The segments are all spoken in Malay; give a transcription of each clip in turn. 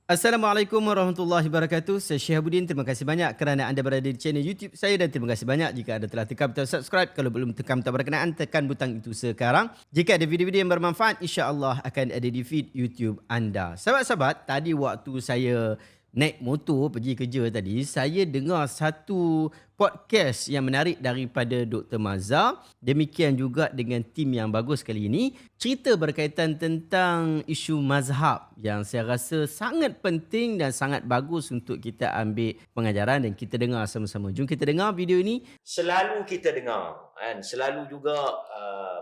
Assalamualaikum warahmatullahi wabarakatuh. Saya Syihabuddin. Terima kasih banyak kerana anda berada di channel YouTube saya dan terima kasih banyak jika anda telah tekan butang subscribe. Kalau belum tekan butang berkenaan, tekan butang itu sekarang. Jika ada video-video yang bermanfaat, insya-Allah akan ada di feed YouTube anda. Sahabat-sahabat, tadi waktu saya naik motor pergi kerja tadi, saya dengar satu podcast yang menarik daripada Dr. Mazhar. Demikian juga dengan tim yang bagus kali ini. Cerita berkaitan tentang isu mazhab yang saya rasa sangat penting dan sangat bagus untuk kita ambil pengajaran dan kita dengar sama-sama. Jom kita dengar video ini. Selalu kita dengar kan, selalu juga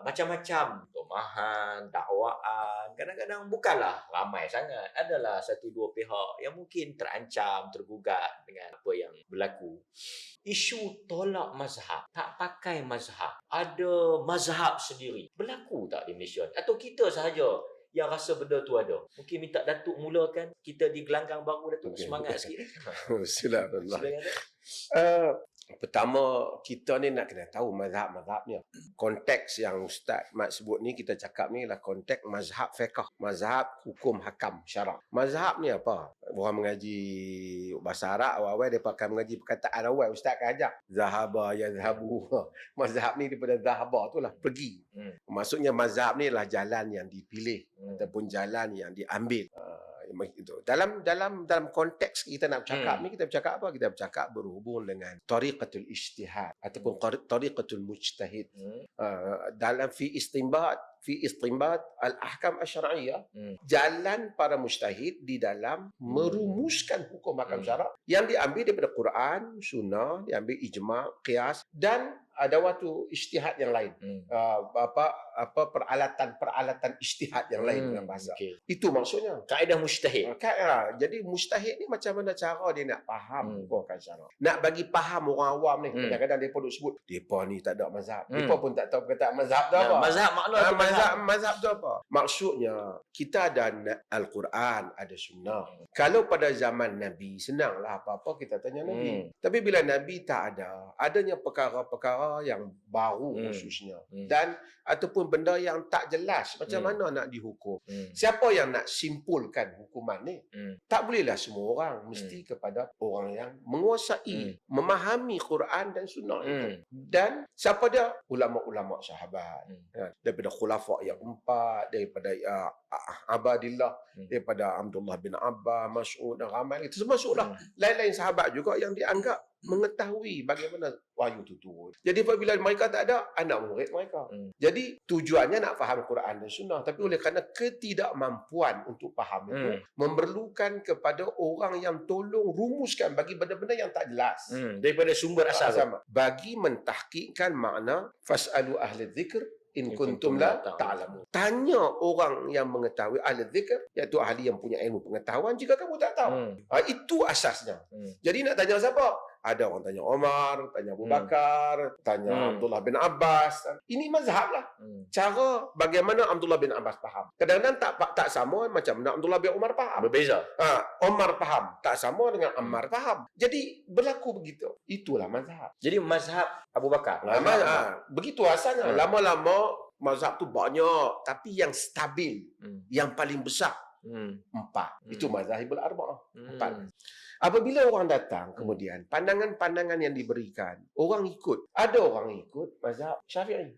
macam-macam tomahan, dakwaan. Kadang-kadang bukanlah ramai sangat, adalah satu dua pihak yang mungkin terancam, tergugat dengan apa yang berlaku. Isu tolak mazhab, tak pakai mazhab, ada mazhab sendiri, berlaku tak di Malaysia? Atau kita sahaja yang rasa benda tu ada? Mungkin minta Datuk mulakan, kita di gelanggang baru Datuk, semangat sikit. Silakan. Silakan Datuk. Pertama, kita ni nak kena tahu mazhab-mazhabnya. Konteks yang Ustaz Mat sebut ni, kita cakap ni lah konteks mazhab fiqh, mazhab hukum hakam syarak. Mazhab ni apa? Orang mengaji bahasa Arab, awal-awal dia akan mengaji perkataan awal. Ustaz akan ajak zahaba, yazhabu. Mazhab ni daripada zahaba tu lah, pergi. Maksudnya mazhab ni lah jalan yang dipilih ataupun jalan yang diambil. Itu. Dalam konteks kita nak bercakap ni, kita bercakap apa? Kita bercakap berhubung dengan tariqatul ijtihad ataupun tariqatul mujtahid. Dalam fi istinbat al-ahkam asy-syar'iyyah, jalan para mujtahid di dalam merumuskan hukum hakam syarak yang diambil daripada Quran, sunnah, diambil ijma', qiyas dan ada waktu ijtihad yang lain. Peralatan ijtihad yang lain dalam bahasa. Okay. Itu maksudnya. Kaedah mujtahid. Jadi mujtahid ni macam mana cara dia nak faham hukum hakam syarak. Nak bagi faham orang awam ni. Kadang-kadang depa duk sebut depa ni tak ada mazhab. Depa pun tak tahu perkataan mazhab tu apa. Mazhab makna tu mazhab tu apa? Maksudnya kita ada Al-Quran, ada sunnah. Kalau pada zaman Nabi, senanglah apa-apa kita tanya Nabi. Tapi bila Nabi tak ada, adanya perkara-perkara yang baru khususnya dan ataupun benda yang tak jelas macam mana nak dihukum. Siapa yang nak simpulkan hukuman ni? Tak bolehlah semua orang, mesti kepada orang yang menguasai, memahami Quran dan sunnah itu. Dan siapa dia? Ulama-ulama sahabat. Daripada khulafa yang empat, daripada Abadillah, daripada Abdullah bin Abbas, Mas'ud dan ramai itu semua masuklah. Lain-lain sahabat juga yang dianggap mengetahui bagaimana wahyu itu turun. Jadi apabila mereka tak ada, anak murid mereka. Jadi tujuannya nak faham Quran dan sunnah, tapi oleh kerana ketidakmampuan untuk faham itu, memerlukan kepada orang yang tolong rumuskan bagi benda-benda yang tak jelas. Daripada sumber asal. Bagi mentahqiqkan makna fas'alu ahli dzikr in kuntum la ta'lamun. Tanya orang yang mengetahui, ahli dzikr, iaitu ahli yang punya ilmu pengetahuan jika kamu tak tahu. Itu asasnya. Jadi nak tanya siapa? Ada orang tanya Omar, tanya Abu Bakar, tanya Abdullah bin Abbas. Ini mazhab lah. Cara bagaimana Abdullah bin Abbas faham. Kadang-kadang tak sama macam mana Abdullah bin Umar faham. Berbeza. Omar faham. Tak sama dengan Ammar faham. Jadi berlaku begitu. Itulah mazhab. Jadi mazhab Abu Bakar. Begitu asalnya. Lama-lama mazhab tu banyak. Tapi yang stabil, yang paling besar, 4. Itu mazhabul arba'ah. 4. Apabila orang datang kemudian, pandangan-pandangan yang diberikan, orang ikut. Ada orang ikut mazhab Syafi'i.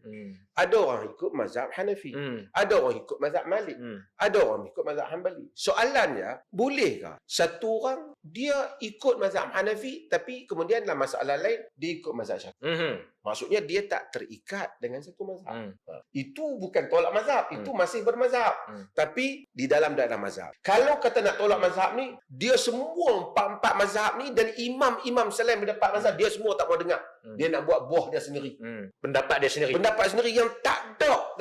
Ada orang ikut mazhab Hanafi. Ada orang ikut mazhab Malik. Ada orang ikut mazhab Hanbali. Soalannya, bolehkah satu orang dia ikut mazhab Hanafi tapi kemudian dalam masalah lain dia ikut mazhab Syafi'i? Maksudnya dia tak terikat dengan satu mazhab. Itu bukan tolak mazhab, itu masih bermazhab. Tapi di dalam mazhab. Kalau kata nak tolak mazhab ni, dia semua empat mazhab ni dan imam-imam selain mendapat mazhab, dia semua tak mau dengar. Dia nak buat buah dia sendiri. Pendapat dia sendiri. Pendapat sendiri yang tak ada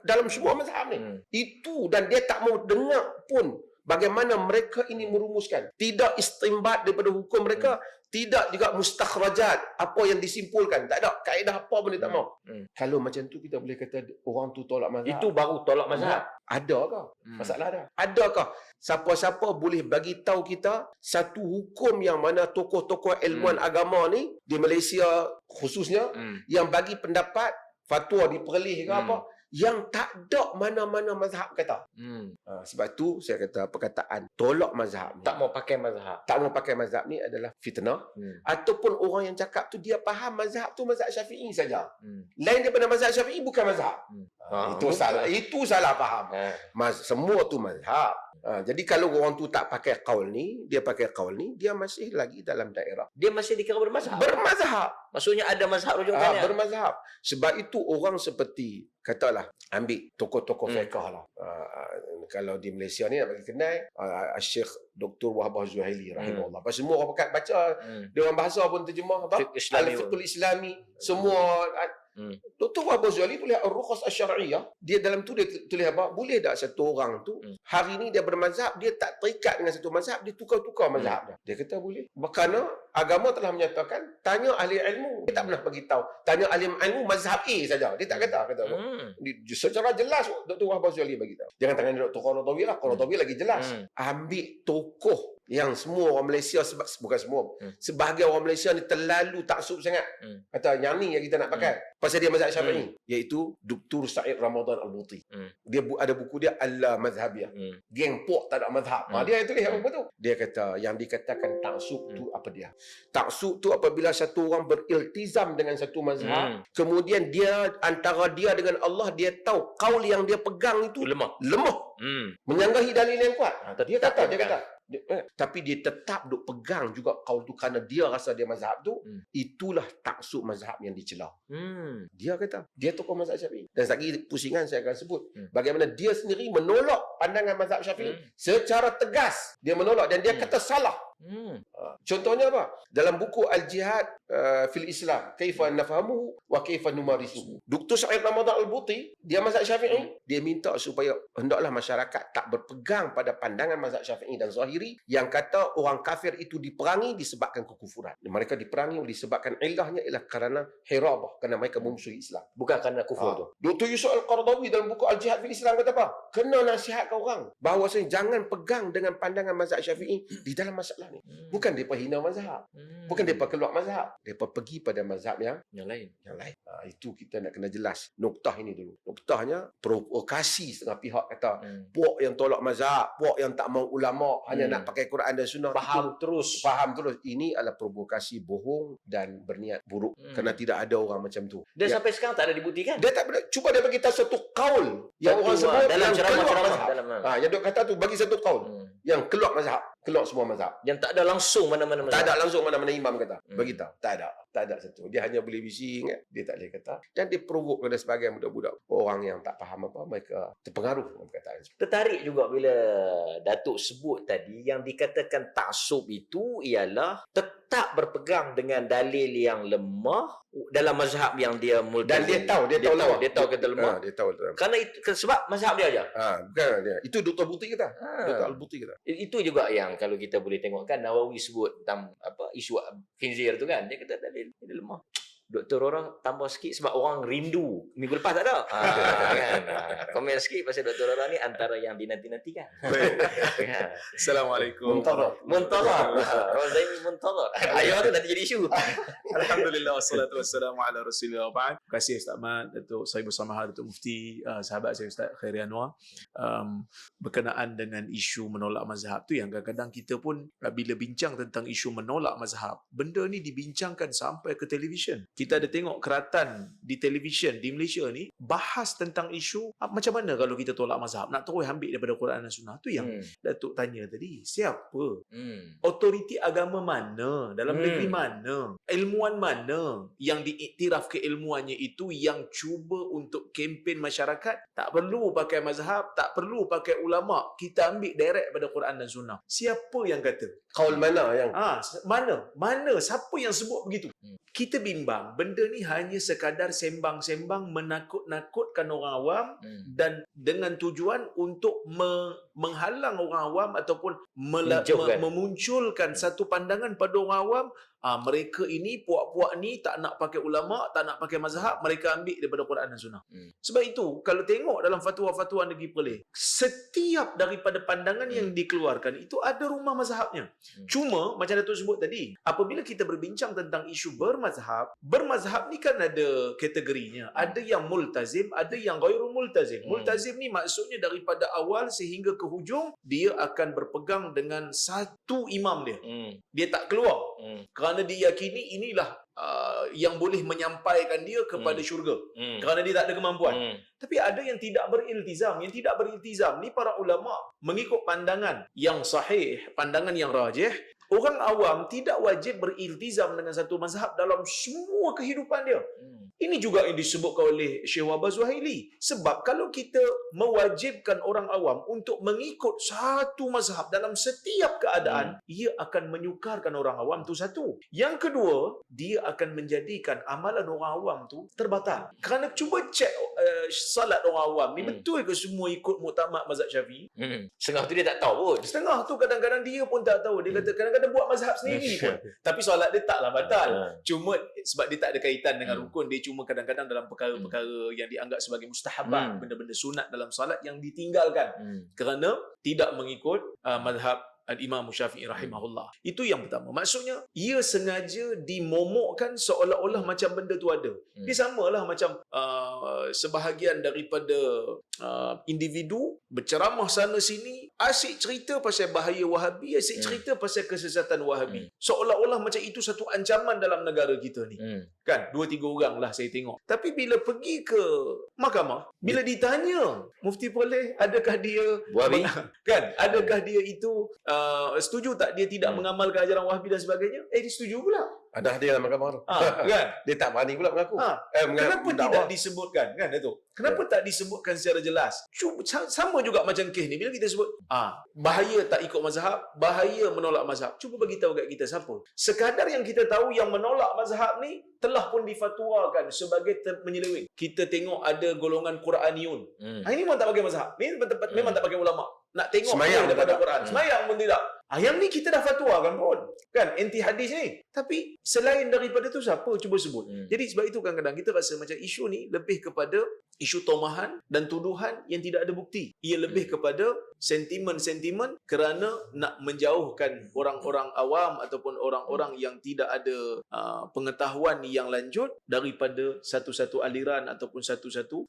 dalam semua mazhab ni. Itu, dan dia tak mau dengar pun bagaimana mereka ini merumuskan. Tidak istinbat daripada hukum mereka, tidak juga mustakhrajat, apa yang disimpulkan. Tak ada kaedah apa pun dia tak mau. Kalau macam tu kita boleh kata orang tu tolak mazhab. Itu baru tolak mazhab. Adakah? Masalah ada. Adakah siapa-siapa boleh bagi tahu kita satu hukum yang mana tokoh-tokoh ilmuwan agama ni di Malaysia khususnya yang bagi pendapat fatwa diperlih ke apa yang tak ada mana-mana mazhab kata. Sebab tu saya kata perkataan tolak mazhab ni, Tak mau pakai mazhab. tak mau pakai mazhab ni adalah fitnah. Ataupun orang yang cakap tu dia faham mazhab tu mazhab Syafi'i saja. Lain daripada mazhab Syafi'i bukan mazhab. Itu salah. Itu salah faham. Semua tu mazhab. Jadi kalau orang tu tak pakai qaul ni, dia pakai qaul ni, dia masih lagi dalam daerah Dia masih dikira bermazhab. bermazhab. Maksudnya ada mazhab rujukannya. Bermazhab. Sebab itu orang seperti, katalah, ambil tokoh-tokoh fiqh lah. Kalau di Malaysia ni nak bagi kenal, Syekh Dr. Wahbah Zuhaili rahimahullah. Pasal semua orang pakai baca, dia orang bahasa pun terjemah apa? Fiqh Islami. Al-Fiqhul Islami. Semua Dr. Wahbah Zuhaili tulis Ar-Rukhas Asy-Syar'iyyah. Dia dalam tu dia tulis apa? Boleh tak satu orang tu hari ni dia bermazhab, dia tak terikat dengan satu mazhab, dia tukar-tukar mazhab dia. Dia kata boleh. Kerana agama telah menyatakan tanya ahli ilmu. Dia tak pernah bagi tahu. Tanya ahli ilmu mazhab A saja. Dia tak kata secara jelas Dr. Wahbah Zuhaili bagi tahu. Jangan tangan Dr. Qaradawi lah. Qaradawi lagi jelas. Ambil tokoh yang semua orang Malaysia, bukan semua, sebahagian orang Malaysia ni terlalu taksub sangat. Kata yang ni yang kita nak pakai pasal dia mazhab Syafi'i, iaitu Dr. Said Ramadan Al-Buti. Dia ada buku dia Al-Mazhabiyah. Geng pok tak ada mazhab. Dia tulis apa tu? Dia kata yang dikatakan taksub tu apa dia? Taksub tu apabila satu orang beriltizam dengan satu mazhab, kemudian dia antara dia dengan Allah, dia tahu kaul yang dia pegang itu lemah. Menyanggahi dalil yang kuat. Dia kata tapi dia tetap duk pegang juga kaul tu kerana dia rasa dia mazhab tu. Itulah taksub mazhab yang dicela. Dia kata dia tokoh mazhab Syafi'i. Dan lagi pusingan saya akan sebut bagaimana dia sendiri menolak pandangan mazhab Syafi'i secara tegas. Dia menolak dan dia kata salah. Contohnya apa? Dalam buku Al-Jihad fil Islam, Kaifa Nafhamuhu wa Kaifa Numarisuhu. Dr. Said Ramadan Al-Buti, dia mazhab Syafi'i, dia minta supaya hendaklah masyarakat tak berpegang pada pandangan mazhab Syafi'i dan Zahiri yang kata orang kafir itu diperangi disebabkan kekufuran. Mereka diperangi disebabkan ilahnya ialah kerana hirabah, kerana mereka memusuhi Islam, bukan kerana kufur tu. Dr. Yusuf Al-Qaradawi dalam buku Al-Jihad fil Islam kata apa? Kena nasihatkan orang bahawasanya jangan pegang dengan pandangan mazhab Syafi'i di dalam masalah ni. Bukan mereka hina mazhab. Bukan mereka keluar mazhab. Mereka pergi pada mazhab yang lain. Itu kita nak kena jelas. Noktah ini dulu. Noktahnya provokasi setengah pihak kata puak yang tolak mazhab, puak yang tak mau ulama, hanya nak pakai Quran dan Sunnah. Faham terus. Ini adalah provokasi bohong dan berniat buruk. Kerana tidak ada orang macam tu. Dia sampai sekarang tak ada dibuktikan. Dia tak pernah. Cuba dia bagi tahu satu kaul yang orang sebut dalam ceramah-ceramah. Yang dia kata tu bagi satu kaul yang keluar mazhab, keluar semua mazhab. Yang tak ada langsung mana-mana mazhab. Tak ada langsung mana-mana imam kata. Bagi tahu. Tak ada satu. Dia hanya boleh bising, dia tak boleh kata. Dan dia provok kepada sebagian budak-budak orang yang tak faham apa, mereka terpengaruh dengan perkataan. Tertarik juga bila Datuk sebut tadi yang dikatakan taksub itu ialah tetap berpegang dengan dalil yang lemah dalam mazhab yang dia multazim. Dan dia tahu kata lemah. Dia tahu. Kerana itu sebab mazhab dia aja. Bukan dia. Itu Dr. Buti kata. Dr. Al-Buti kata. Itu juga yang kalau kita boleh tengok kan Nawawi sebut tentang isu khinzir tu kan. Dia kata dalil dia lemah. Doktor orang tambah sikit sebab orang rindu. Minggu lepas tak ada. Kan? Komen sikit pasal doktor orang ni antara yang dinanti-nantikan. Assalamualaikum. Muntazar. Razaimi muntazar. Ayah tu nanti jadi isu. Alhamdulillah wassalatu wassalamu ala Rasulillah wa ba'd. Terima kasih Ustaz Ahmad, Datuk Sahibul Samahah, Datuk Mufti, sahabat saya Ustaz Khairi Anwar. Berkenaan dengan isu menolak mazhab tu yang kadang-kadang kita pun bila bincang tentang isu menolak mazhab, benda ni dibincangkan sampai ke televisyen. Kita ada tengok keratan di televisyen di Malaysia ni bahas tentang isu macam mana kalau kita tolak mazhab, nak terus ambil daripada Quran dan Sunnah. Tu yang Datuk tanya tadi, siapa? Otoriti agama mana? Dalam negeri mana? Ilmuwan mana yang diiktiraf keilmuannya itu yang cuba untuk kempen masyarakat? Tak perlu pakai mazhab, tak perlu pakai ulama, kita ambil direct pada Quran dan Sunnah. Siapa yang kata? Kaul mana yang? Mana? Siapa yang sebut begitu? Kita bimbang, benda ni hanya sekadar sembang-sembang menakut-nakutkan orang awam dan dengan tujuan untuk menghalang orang awam ataupun memunculkan satu pandangan pada orang awam mereka ini puak-puak ni tak nak pakai ulama, tak nak pakai mazhab, mereka ambil daripada Quran dan Sunnah. Sebab itu kalau tengok dalam fatwa-fatwa negeri Perlis, setiap daripada pandangan yang dikeluarkan itu ada rumah mazhabnya. Cuma macam Datuk sebut tadi, apabila kita berbincang tentang isu bermazhab ni kan ada kategorinya. Ada yang multazim, ada yang ghairu multazim. Multazim ni maksudnya daripada awal sehingga ke hujung dia akan berpegang dengan satu imam dia. Dia tak keluar. Kerana diyakini inilah yang boleh menyampaikan dia kepada syurga. Kerana dia tak ada kemampuan. Tapi ada yang tidak beriltizam. Yang tidak beriltizam ni para ulama mengikut pandangan yang sahih, pandangan yang rajih. Orang awam tidak wajib beriltizam dengan satu mazhab dalam semua kehidupan dia. Ini juga yang disebutkan oleh Syekh Wahbah Zuhaili. Sebab kalau kita mewajibkan orang awam untuk mengikut satu mazhab dalam setiap keadaan, ia akan menyukarkan orang awam tu satu. Yang kedua, dia akan menjadikan amalan orang awam tu terbatal. Kerana cuba cek salat orang awam ni, betul ke semua ikut muktamad mazhab Syafi'i? Setengah tu dia tak tahu pun. Setengah tu kadang-kadang dia pun tak tahu. Dia kata kadang-kadang buat mazhab sendiri pun. Tapi solat dia taklah batal. Cuma sebab dia tak ada kaitan dengan rukun, dia cuma kadang-kadang dalam perkara-perkara yang dianggap sebagai mustahabat, benda-benda sunat dalam solat yang ditinggalkan kerana tidak mengikut mazhab Al-Imam Syafi'i rahimahullah. Itu yang pertama. Maksudnya, ia sengaja dimomokkan seolah-olah macam benda tu ada. Dia samalah macam sebahagian daripada individu berceramah sana sini, asyik cerita pasal bahaya Wahabi, asyik cerita pasal kesesatan Wahabi. Seolah-olah macam itu satu ancaman dalam negara kita ni. Kan? 2-3 orang lah saya tengok. Tapi bila pergi ke mahkamah, bila ditanya Mufti Perlis, adakah dia Wahabi? Kan? Adakah dia itu setuju tak dia tidak mengamalkan ajaran Wahabi dan sebagainya? Dia setuju pula. Ada dia dalam mahkamah tu. Kan? Dia tak berani pula mengaku. Kenapa tidak disebutkan? Kan, Datuk? Kenapa tak disebutkan secara jelas? Sama juga macam kes ni. Bila kita sebut, bahaya tak ikut mazhab, bahaya menolak mazhab. Cuba bagi tahu kat kita siapa. Sekadar yang kita tahu yang menolak mazhab ni telah pun difatwakan sebagai menyeleweng. Kita tengok ada golongan Qur'aniyun. Ini memang tak pakai mazhab. Memang tak pakai ulama. Nak tengok Semayang daripada Quran. Semayang pun tidak. Yang ni kita dah fatwakan pun. Kan? Anti hadis ni. Tapi selain daripada tu siapa? Cuba sebut. Jadi sebab itu kadang-kadang kita rasa macam isu ni lebih kepada isu tomahan dan tuduhan yang tidak ada bukti. Ia lebih kepada sentimen-sentimen kerana nak menjauhkan orang-orang awam ataupun orang-orang yang tidak ada pengetahuan yang lanjut daripada satu-satu aliran ataupun satu-satu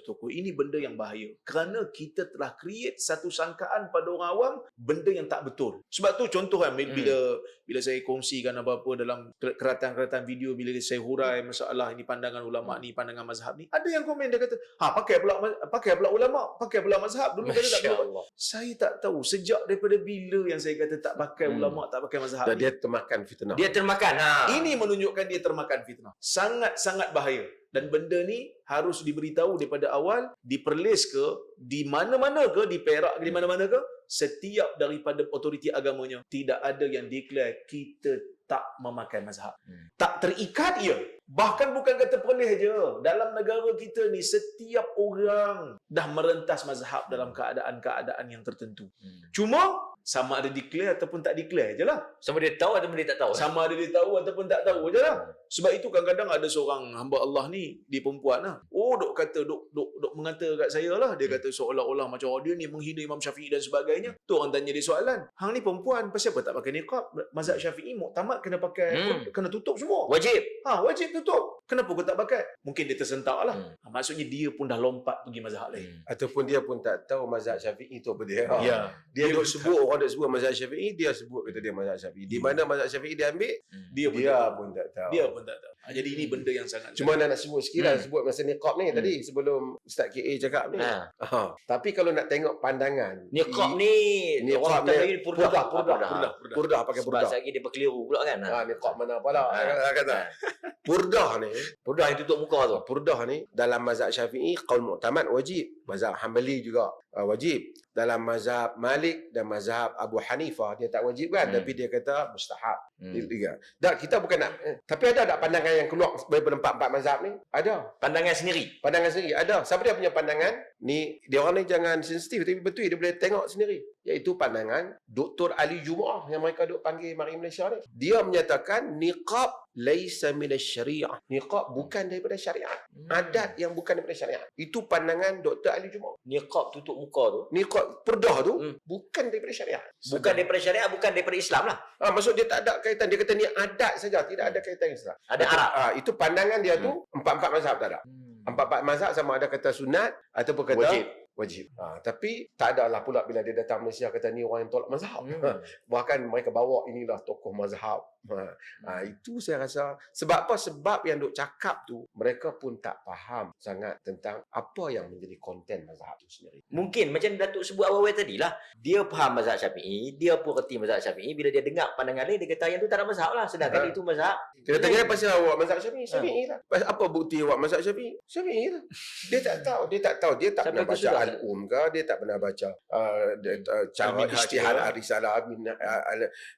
tokoh. Ini benda yang bahaya. Kerana kita telah create satu sangkaan pada orang awam benda yang tak betul. Sebab tu contoh kan bila saya kongsikan apa-apa dalam keratan-keratan video, bila saya hurai masalah ini pandangan ulama ni, pandangan mazhab ni, ada yang komen dia kata, pakai pula ulama, pakai pula mazhab. Dulu kata tak boleh. Saya tak tahu sejak daripada bila yang saya kata tak pakai ulama, tak pakai mazhab. Dan dia termakan fitnah. Dia termakan. Ini menunjukkan dia termakan fitnah. Sangat-sangat bahaya. Dan benda ni harus diberitahu daripada awal, di Perlis ke, di mana-mana ke, di Perak ke, di mana-mana ke, setiap daripada otoriti agamanya tidak ada yang declare kita tak memakai mazhab. Tak terikat ia. Bahkan bukan kata Perlis je. Dalam negara kita ni setiap orang dah merentas mazhab dalam keadaan-keadaan yang tertentu. Cuma sama ada declare ataupun tak declare je lah. Sama dia tahu ataupun dia tak tahu. Sama ada dia tahu ataupun tak tahu je lah. Sebab itu kadang-kadang ada seorang hamba Allah ni, dia perempuan lah. Duk mengata kat saya lah. Dia kata seolah-olah macam dia ni menghina Imam Syafi'i dan sebagainya. Tu orang tanya dia soalan. Hang ni perempuan, pasal apa tak pakai niqab? Mazhab Syafi'i muktamad kena pakai, kena tutup semua. Wajib. Wajib tutup. Kenapa kau tak pakai? Mungkin dia tersentak lah. Maksudnya dia pun dah lompat pergi mazhab lain. Ataupun dia pun tak tahu mazhab Syafi'i tu apa dia. Ya. Dia duk sebut, orang duk sebut mazhab Syafi'i, dia sebut kata dia mazhab Syafi'i. Di mana mazhab Syafi'i dia ambil, dia pun tak tahu. Dia pun tak tahu. Jadi ini benda yang sangat. Cuma nak sebut sikit lah, sebut masa niqab ni tadi sebelum Ustaz KA cakap ni. Tapi kalau nak tengok pandangan, Niqab ni orang kata lagi purdah pakai sebab purdah. lagi dia berkeliru pula kan. Niqab mana pula kata. Purdah ni, Purdah yang tutup muka tu. purdah ni dalam mazhab Syafi'i qaul mu'tamad wajib, mazhab Hanbali juga wajib. dalam mazhab Malik dan mazhab Abu Hanifah dia tak wajib kan, tapi dia kata mustahab. Tak, kita bukan nak. Tapi ada tak pandangan yang keluar daripada empat mazhab ni? Ada. Pandangan sendiri. Pandangan sendiri ada. Siapa dia punya pandangan? Ni dia orang ni jangan sensitif, tapi betul dia boleh tengok sendiri. Iaitu pandangan Dr. Ali Jumaah yang mereka duk panggil mari Malaysia ni. Dia menyatakan niqab laisa minasy syariah. Niqab bukan daripada syariat. Adat yang bukan daripada syariat. Itu pandangan Dr. Ali Jumaah. Niqab tutup muka tu. Niqab perdah tu bukan daripada syariat. Bukan daripada syariat, bukan daripada Islam lah. Maksud dia tak ada kaitan. Dia kata ni adat saja, tidak ada kaitan Islam. Ada Arab. Itu pandangan dia tu empat-empat mazhab tak ada. Empat-empat mazhab sama ada kata sunat ataupun kata wajib. Tapi tak ada lah pula bila dia datang Malaysia kata ni orang yang tolak mazhab. Bahkan mereka bawa inilah tokoh mazhab. Itu saya rasa sebab apa? Sebab yang duk cakap tu mereka pun tak faham sangat tentang apa yang menjadi konten mazhab tu sendiri. Mungkin macam Datuk sebut awal-awal tadi lah. Dia faham mazhab Syafi'i, dia pun reti mazhab Syafi'i. Bila dia dengar pandangan lain, dia kata yang tu tak ada mazhab lah. Sedangkan itu mazhab. Kita tanya pasal awak mazhab Syafi'i, Syafi'i lah. Apa bukti awak mazhab Syafi'i? Syafi'i lah. Dia tak tahu. Dia tak pernah baca Al-Um ke, dia tak pernah baca cara Ijtihad Ar-Risalah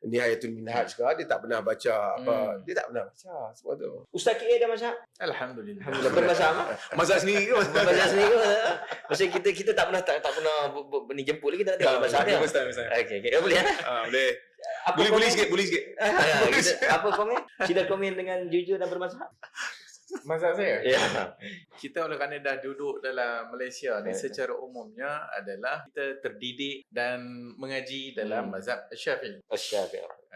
Nihayatul Minhaj ke, dia tak pernah baca apa. Dia tak pernah baca semua tu. Ustaz KA ada mazhab? Alhamdulillah. Bermazhab. Mazhab sendiri ke? Mazhab sendiri ke? Maksudnya kita tak pernah ni jemput lagi, kita nak tengok mazhab dia. Okey. Boleh Boleh. Apa Boleh sikit. Apa komen? Sila komen dengan jujur dan bermazhab. Mazhab saya? Ya. Kita oleh kerana dah duduk dalam Malaysia ni secara umumnya adalah kita terdidik dan mengaji dalam mazhab Syafi'i.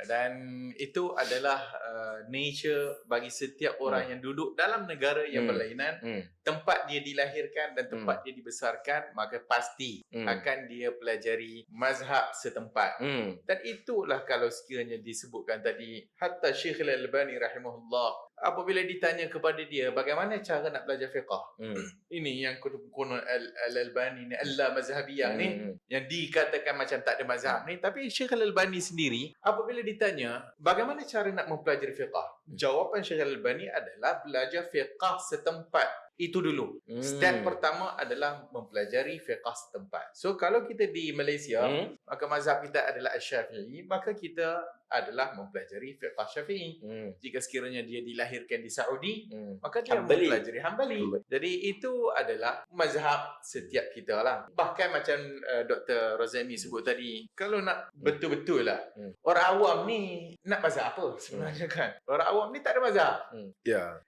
Dan itu adalah nature bagi setiap orang yang duduk dalam negara yang berlainan. Tempat dia dilahirkan dan tempat dia dibesarkan, maka pasti akan dia pelajari mazhab setempat. Dan itulah kalau sekiranya disebutkan tadi, hatta Syekh Al-Albani rahimahullah, apabila ditanya kepada dia bagaimana cara nak belajar fiqh, ini yang konon Al-Albani ni Allah mazhabiyah ni yang dikatakan macam tak ada mazhab ni, tapi Syekh Al-Albani sendiri apabila ditanya bagaimana cara nak mempelajari fiqh, jawapan Syekh Al-Albani adalah belajar fiqh setempat. Itu dulu. Step pertama adalah mempelajari fiqh setempat. So kalau kita di Malaysia, maka mazhab kita adalah Asy-Syafi'i, maka kita adalah mempelajari fiqh Syafi'i. Jika sekiranya dia dilahirkan di Saudi, maka dia mempelajari Hanbali. Jadi itu adalah mazhab setiap kita lah. Bahkan macam Dr. Rozami sebut tadi, kalau nak betul-betul lah, orang awam ni nak mazhab apa sebenarnya kan? Orang awam ni tak ada mazhab.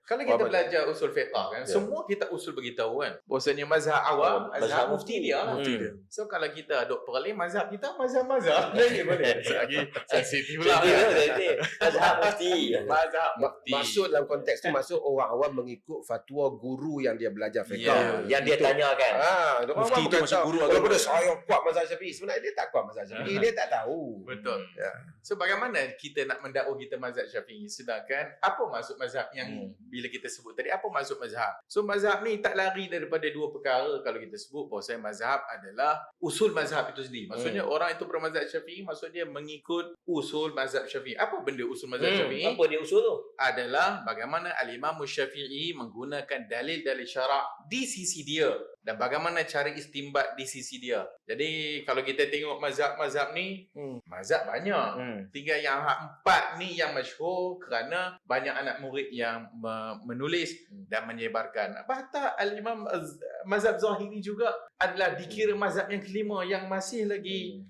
Kalau kita belajar usul fiqh kan, semua kita usul beritahu kan, bahawasanya mazhab awam, mazhab mufti dia lah. So kalau kita duk perleh mazhab kita, mazhab lagi boleh. Lagi sensitif lah. Mazhab mufti. Masuk dalam konteks tu, masuk orang awam mengikut fatwa guru yang dia belajar fiqh. Yang dia tanyakan. Mufti tu masuk guru agama. Saya kuat mazhab Syafi'i. Sebenarnya dia tak kuat mazhab Syafi'i. Dia tak tahu. Betul. So bagaimana kita nak mendakwa kita mazhab Syafi'i, sedangkan apa maksud mazhab yang bila kita sebut tadi, apa maksud mazhab? So mazhab ni tak lari daripada dua perkara. Kalau kita sebut bahawasanya mazhab adalah usul mazhab itu sendiri. Maksudnya orang itu bermazhab Syafi'i, maksud dia mengikut usul mazhab Syafi'i. Apa benda usul mazhab Syafi'i? Apa dia usul tu? Adalah bagaimana Al-Imam Syafi'i menggunakan dalil-dalil syarak di sisi dia dan bagaimana cara istimbat di sisi dia. Jadi kalau kita tengok mazhab-mazhab ni, mazhab banyak. Tinggal yang empat ni yang masyhur kerana banyak anak murid yang menulis dan menyebarkan. Bahkan Al-Imam mazhab Zahiri juga adalah dikira mazhab yang kelima yang masih lagi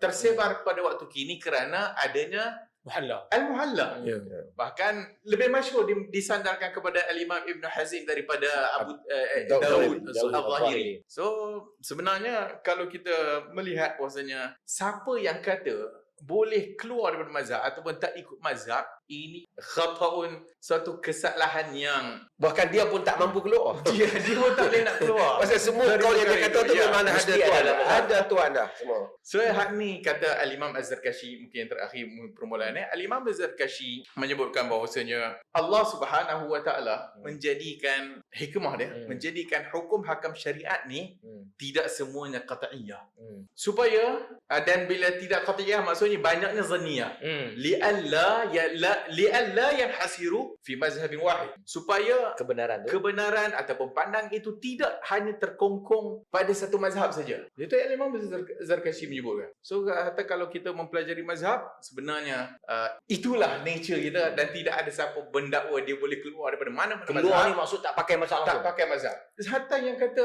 tersebar pada waktu kini kerana adanya Al-Muhalla. Bahkan lebih masyhur disandarkan kepada Al-Imam Ibn Hazm daripada Abu Daud Al-Zahiri. So sebenarnya kalau kita melihat bahasanya siapa yang kata boleh keluar daripada mazhab ataupun tak ikut mazhab, ini khata'un, suatu kesalahan yang bahkan dia pun tak mampu keluar. dia pun tak boleh nak keluar. Pasal semua kau yang dia kata tu memang ada tuan dah. Ada tuan dah semua. So hak ni kata Al-Imam Az-Zarkashi, mungkin yang terakhir permulaan ni, Al-Imam Az-Zarkashi menyebutkan bahawasanya Allah Subhanahu wa taala menjadikan hikmah dia, menjadikan hukum hakam syariat ni tidak semuanya qat'iyah. Supaya dan bila tidak qat'iyah maksudnya maksudnya banyaknya zaniyah. Li'alla yanhasiru fi mazhabin wahid. Supaya kebenaran ataupun pandang itu tidak hanya terkongkong pada satu mazhab saja. Itu yang Imam Zarkashi menyebutkan. So kata kalau kita mempelajari mazhab, sebenarnya itulah nature kita dan tidak ada siapa mendakwa dia boleh keluar daripada mana-mana mazhab. Keluar ni maksud tak pakai mazhab langsung. Tak pakai mazhab. Hatta yang kata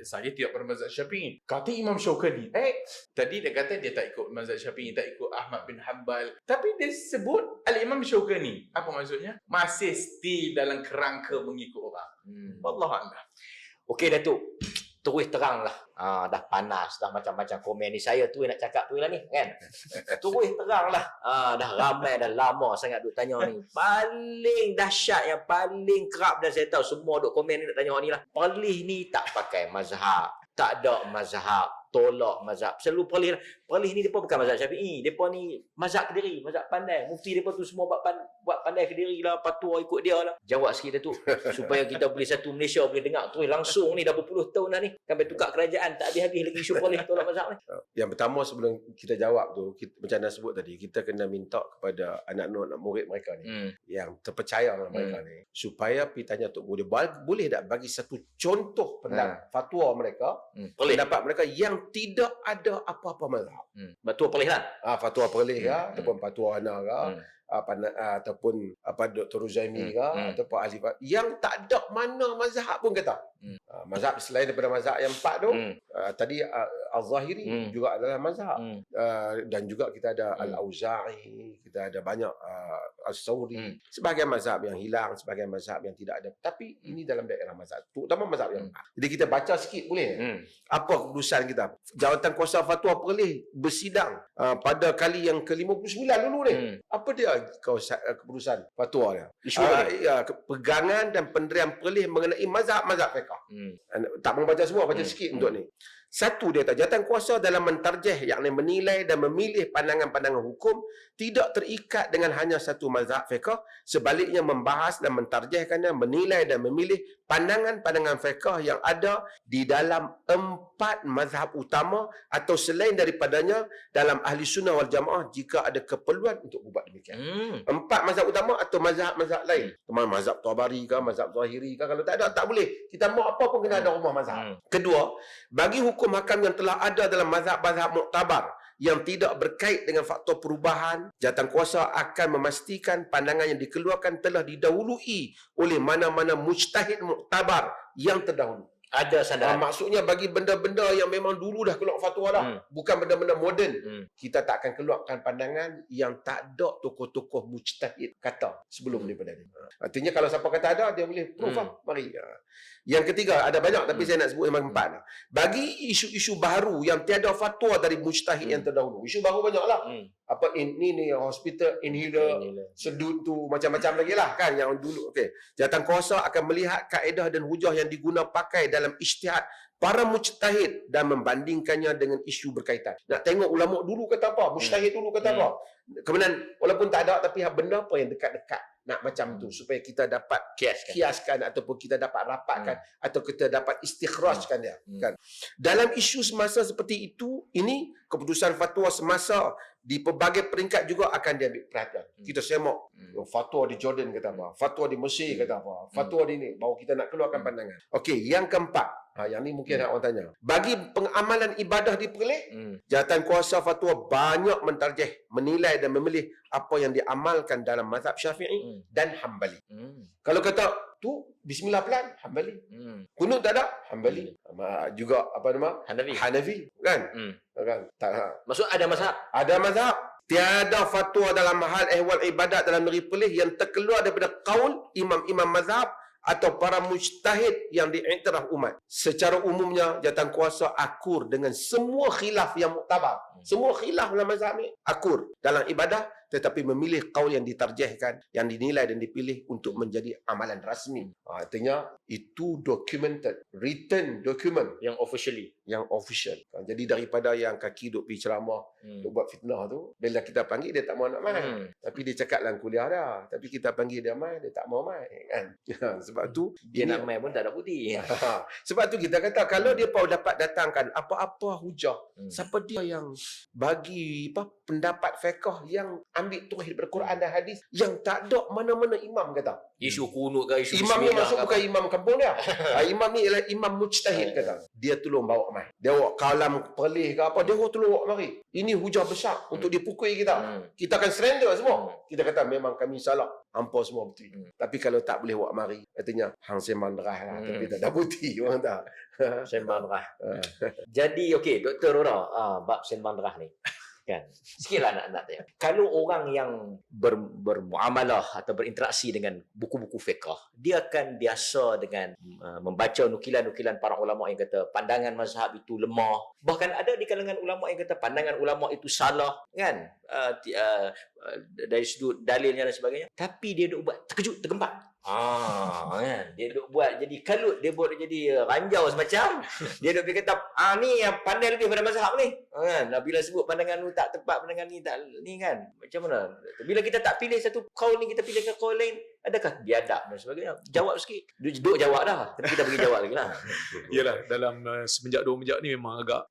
saya tidak bermazhab Syafi'i. Kata Imam Syaukani, tadi dia kata dia tak ikut mazhab Syafi'i, tak ikut Ahmad bin Hanbal. Tapi dia sebut Al-Imam Syaukani. Apa maksudnya? Masih still dalam kerangka mengikut orang. Wallahu a'lam. Okey Datuk. Terus terang lah. Dah panas, dah macam-macam komen ni. Saya tu yang nak cakap tu lah ni, kan? Terus terang lah. Dah ramai, dah lama sangat duk tanya ni. Paling dahsyat, yang paling kerap dan saya tahu semua duk komen ni nak tanya ni lah. Perlis ni tak pakai mazhab. Tak ada mazhab. Tolak mazhab. Selalu perlis lah. Perlis ni mereka bukan mazhab Syafi'i. Mereka ni mazhab Kediri, mazhab pandai. Mufti mereka tu semua buat pandai Kediri lah, patua ikut dia lah. Jawab sikit Datuk. Supaya kita boleh satu Malaysia boleh dengar terus langsung ni dah berpuluh tahun dah ni. Sampai tukar kerajaan tak habis-habis lagi isu perlis tolak mazhab ni. Yang pertama sebelum kita jawab tu, macam anda sebut tadi, kita kena minta kepada anak murid mereka ni, yang terpercaya dengan mereka ni, supaya pergi tanya Tok Guru, boleh tak bagi satu contoh fatwa mereka, pendapat mereka yang tidak ada apa-apa mazhab. Betul perlis lah. Fatwa perlis ke, ataupun fatwa Hana ke, ataupun Dr. Ruzaimi ke, ataupun ahli yang tak ada mana mazhab pun kata. Mazhab selain daripada mazhab yang 4 tu, tadi Al-Zahiri juga adalah mazhab. Dan juga kita ada Al-Auza'i, kita ada banyak Al-Sawri. Sebahagian mazhab yang hilang, sebahagian mazhab yang tidak ada. Tapi ini dalam daerah mazhab, terutama mazhab yang 4. Jadi kita baca sikit boleh? Apa keputusan kita? Jawatan Kuasa Fatwa Perlis bersidang pada kali yang ke-59 dulu ni. Apa dia keputusan fatwa dia? Pegangan dan pendirian Perlis mengenai mazhab-mazhab fiqh. Tak mau baca semua, baca sikit untuk ni. Satu, dia kata jawatan kuasa dalam mentarjih, yakni menilai dan memilih pandangan-pandangan hukum tidak terikat dengan hanya satu mazhab fiqh, sebaliknya membahas dan mentarjihkannya, menilai dan memilih pandangan-pandangan fiqh yang ada di dalam 4 mazhab utama atau selain daripadanya dalam ahli sunnah wal jamaah jika ada keperluan untuk buat demikian. 4 mazhab utama atau mazhab-mazhab lain. Mazhab Tabari ke, mazhab Zahiri ke, kalau tak ada tak boleh. Kita mau apa pun kena ada rumah mazhab. Kedua, bagi hukum hakam yang telah ada dalam mazhab-mazhab muktabar yang tidak berkait dengan faktor perubahan, jawatan kuasa akan memastikan pandangan yang dikeluarkan telah didahului oleh mana-mana mujtahid muktabar yang terdahulu. Ada sandaran. Maksudnya bagi benda-benda yang memang dulu dah keluar fatwa dah, bukan benda-benda moden, kita tak akan keluarkan pandangan yang tak ada tokoh-tokoh mujtahid kata sebelum daripada ni. Artinya kalau siapa kata ada, dia boleh proof lah. Mari. Yang ketiga, ada banyak tapi saya nak sebut yang 4. Bagi isu-isu baru yang tiada fatwa dari mujtahid yang terdahulu. Isu baru banyaklah. Apa ini hospital inhaler, sedut tu macam-macam lagi lah kan yang dulu. Okey. Jawatan kuasa akan melihat kaedah dan hujah yang diguna pakai dalam ijtihad para mujtahid dan membandingkannya dengan isu berkaitan. Nak tengok ulama dulu kata apa, mujtahid dulu kata apa. Kemudian walaupun tak ada tapi benda apa yang dekat-dekat nak macam tu supaya kita dapat kiaskan ataupun kita dapat rapatkan atau kita dapat istikhrajkan dia kan. Dalam isu semasa seperti itu, ini keputusan fatwa semasa di pelbagai peringkat juga akan diambil perhatian. Kita semak fatwa di Jordan kata apa, fatwa di Mesir kata apa, fatwa di ni, baru kita nak keluarkan pandangan. Okey, yang keempat, yang ni mungkin nak orang tanya. Bagi pengamalan ibadah di Perlis, jawatan kuasa fatwa banyak mentarjih, menilai dan memilih apa yang diamalkan dalam mazhab Syafi'i dan Hambali. Kalau kata tu bismillah pelan, Hambali. Kunut tak ada, Hambali. Juga apa nama? Hanafi kan? Kan? Tak. Maksud ada mazhab? Ada mazhab. Tiada fatwa dalam hal ehwal ibadat dalam negeri Perlis yang terkeluar daripada qaul imam-imam mazhab atau para mujtahid yang diiktiraf umat. Secara umumnya, jawatan kuasa akur dengan semua khilaf yang muktabar. Semua khilaf dalam mazhab ni akur dalam ibadah, tetapi memilih qaul yang ditarjihkan, yang dinilai dan dipilih untuk menjadi amalan rasmi. Artinya, itu documented, written document. Yang yang official. Jadi daripada yang kaki duk pergi ceramah, duk buat fitnah tu, bila kita panggil dia tak mau nak mai. Tapi dia cakap dalam kuliah dah. Tapi kita panggil dia mai, dia tak mau mai kan. Sebab tu Dia nak main pun tak ada bukti. sebab tu kita kata kalau dia mau dapat datangkan apa-apa hujah, siapa dia yang bagi pendapat fiqh yang ambil terus daripada Quran dan hadis yang tak ada mana-mana imam kata. Isu kunut ke isu Imam ni bismillah masuk ke bukan apa. imam kampung dia. Imam ni ialah imam mujtahid kata. Dia tolong bawa mai. Dia bawa kalam perlih ke apa, dia tolong bawa mari. Ini hujah besar untuk dipukul kita. Kita akan surrender semua. Kita kata memang kami salah. Hampa semua betul. Tapi kalau tak boleh bawa mari, katanya hang sembang derah lah. Tapi tak ada bukti. Orang tak. Sembang derah. Jadi okey, Dr. Rora, bab sembang derah ni. Kan. Sikitlah nak tanya. Kalau orang yang bermuamalah atau berinteraksi dengan buku-buku fiqh, dia akan biasa dengan membaca nukilan-nukilan para ulama yang kata pandangan mazhab itu lemah. Bahkan ada di kalangan ulama yang kata pandangan ulama itu salah, kan? Dari sudut dalilnya dan sebagainya. Tapi dia duk buat terkejut, tergempak. Kan? Dia duk buat jadi kalut, dia buat jadi ranjau semacam. Dia duk kata, ni yang pandai lebih pada mazhab ni. Kan? Bila sebut pandangan ni tak tepat, pandangan ni tak ni kan. Macam mana? Bila kita tak pilih satu kaul ni, kita pilih ke kaul lain, adakah biadab dan sebagainya? Jawab sikit. Duk jawab dah. Tapi kita bagi jawab lagi lah. Yalah, dalam semenjak 2 menjak ni memang agak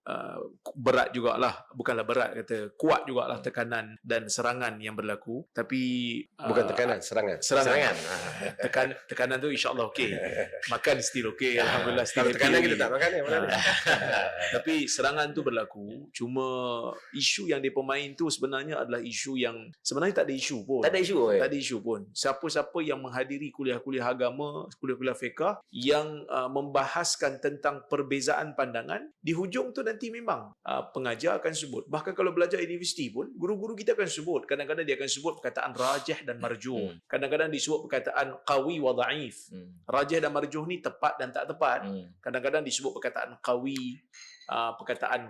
berat jugalah. Bukanlah berat, kata kuat jugalah tekanan dan serangan yang berlaku. Tapi Bukan tekanan, serangan. Serangan. Tekanan tu insya-Allah okey. Makan still okey. Alhamdulillah still Kalau tekanan kita tak makan ni. Tapi serangan tu berlaku. Cuma isu yang dia pemain tu sebenarnya adalah isu yang sebenarnya tak ada isu pun. Tak ada isu. Tak ada isu pun. Siapa-siapa yang menghadiri kuliah-kuliah agama, kuliah-kuliah fiqh yang membahaskan tentang perbezaan pandangan, di hujung tu nanti memang pengajar akan sebut. Bahkan kalau belajar universiti pun, guru-guru kita akan sebut. Kadang-kadang dia akan sebut perkataan rajih dan marjuh. Kadang-kadang disebut perkataan qawi wa dhaif. Rajih dan marjuh ni tepat dan tak tepat. Kadang-kadang disebut perkataan qawi, perkataan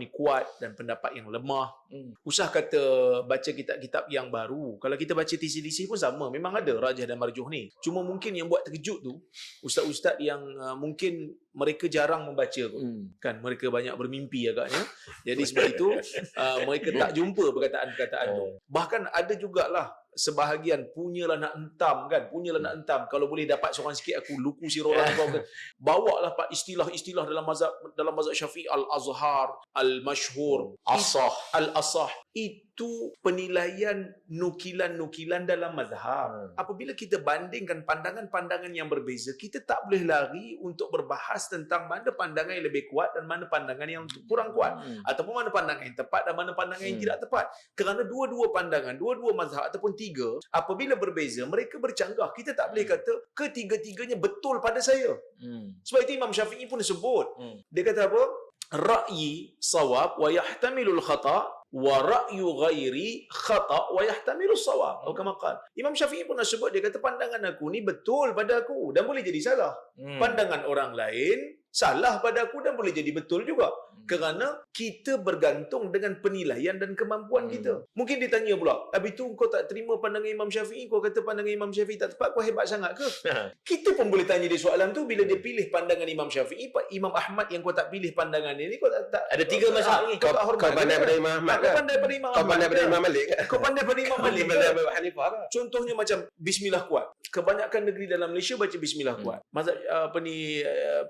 kuat dan pendapat yang lemah. Usah kata baca kitab-kitab yang baru. Kalau kita baca TCDC pun sama. Memang ada rajih dan marjuh ni. Cuma mungkin yang buat terkejut tu ustaz-ustaz yang mungkin mereka jarang membaca kot. Kan mereka banyak bermimpi agaknya. Jadi sebab itu mereka tak jumpa perkataan-perkataan tu. Bahkan ada jugalah sebahagian punyalah nak entam kan, punyalah nak entam, kalau boleh dapat seorang sikit aku luku si rolan kau kan. Bawalah pak istilah-istilah dalam mazhab Syafi'i, al-azhar, al-mashhur, al-asah. Itu penilaian nukilan-nukilan dalam mazhab. Apabila kita bandingkan pandangan-pandangan yang berbeza, kita tak boleh lari untuk berbahas tentang mana pandangan yang lebih kuat dan mana pandangan yang kurang kuat, ataupun mana pandangan yang tepat dan mana pandangan yang tidak tepat. Kerana dua-dua pandangan, dua-dua mazhab ataupun tiga, apabila berbeza, mereka bercanggah. Kita tak boleh kata ketiga-tiganya betul pada saya. Sebab itu Imam Syafi'i pun sebut. Dia kata apa? Ra'yi sawab wa yahtamilul khata' wa ra'yu ghairi khata' wa yahtamilu shawab. Atau kama qala. Imam Syafi'i pun sebut, dia kata pandangan aku ni betul pada aku dan boleh jadi salah. Pandangan orang lain salah pada aku dan boleh jadi betul juga. Kerana kita bergantung dengan penilaian dan kemampuan kita. Mungkin dia tanya pula, habis tu kau tak terima pandangan Imam Syafi'i, kau kata pandangan Imam Syafi'i tak tepat, kau hebat sangat ke? Kita pun boleh tanya dia soalan tu bila dia pilih pandangan Imam Syafi'i, Imam Ahmad yang kau tak pilih pandangan dia ni, kau tak Ada 3 mazhab ni. Kau pandai pada Imam Ahmad Kau pandai pada Imam Kau Ahmad. pandai pada Imam Malik. Kau pandai pada Imam Malik. Pandai pada Hanifah ke? Contohnya macam bismillah kuat. Kebanyakan negeri dalam Malaysia baca bismillah kuat. Mazhab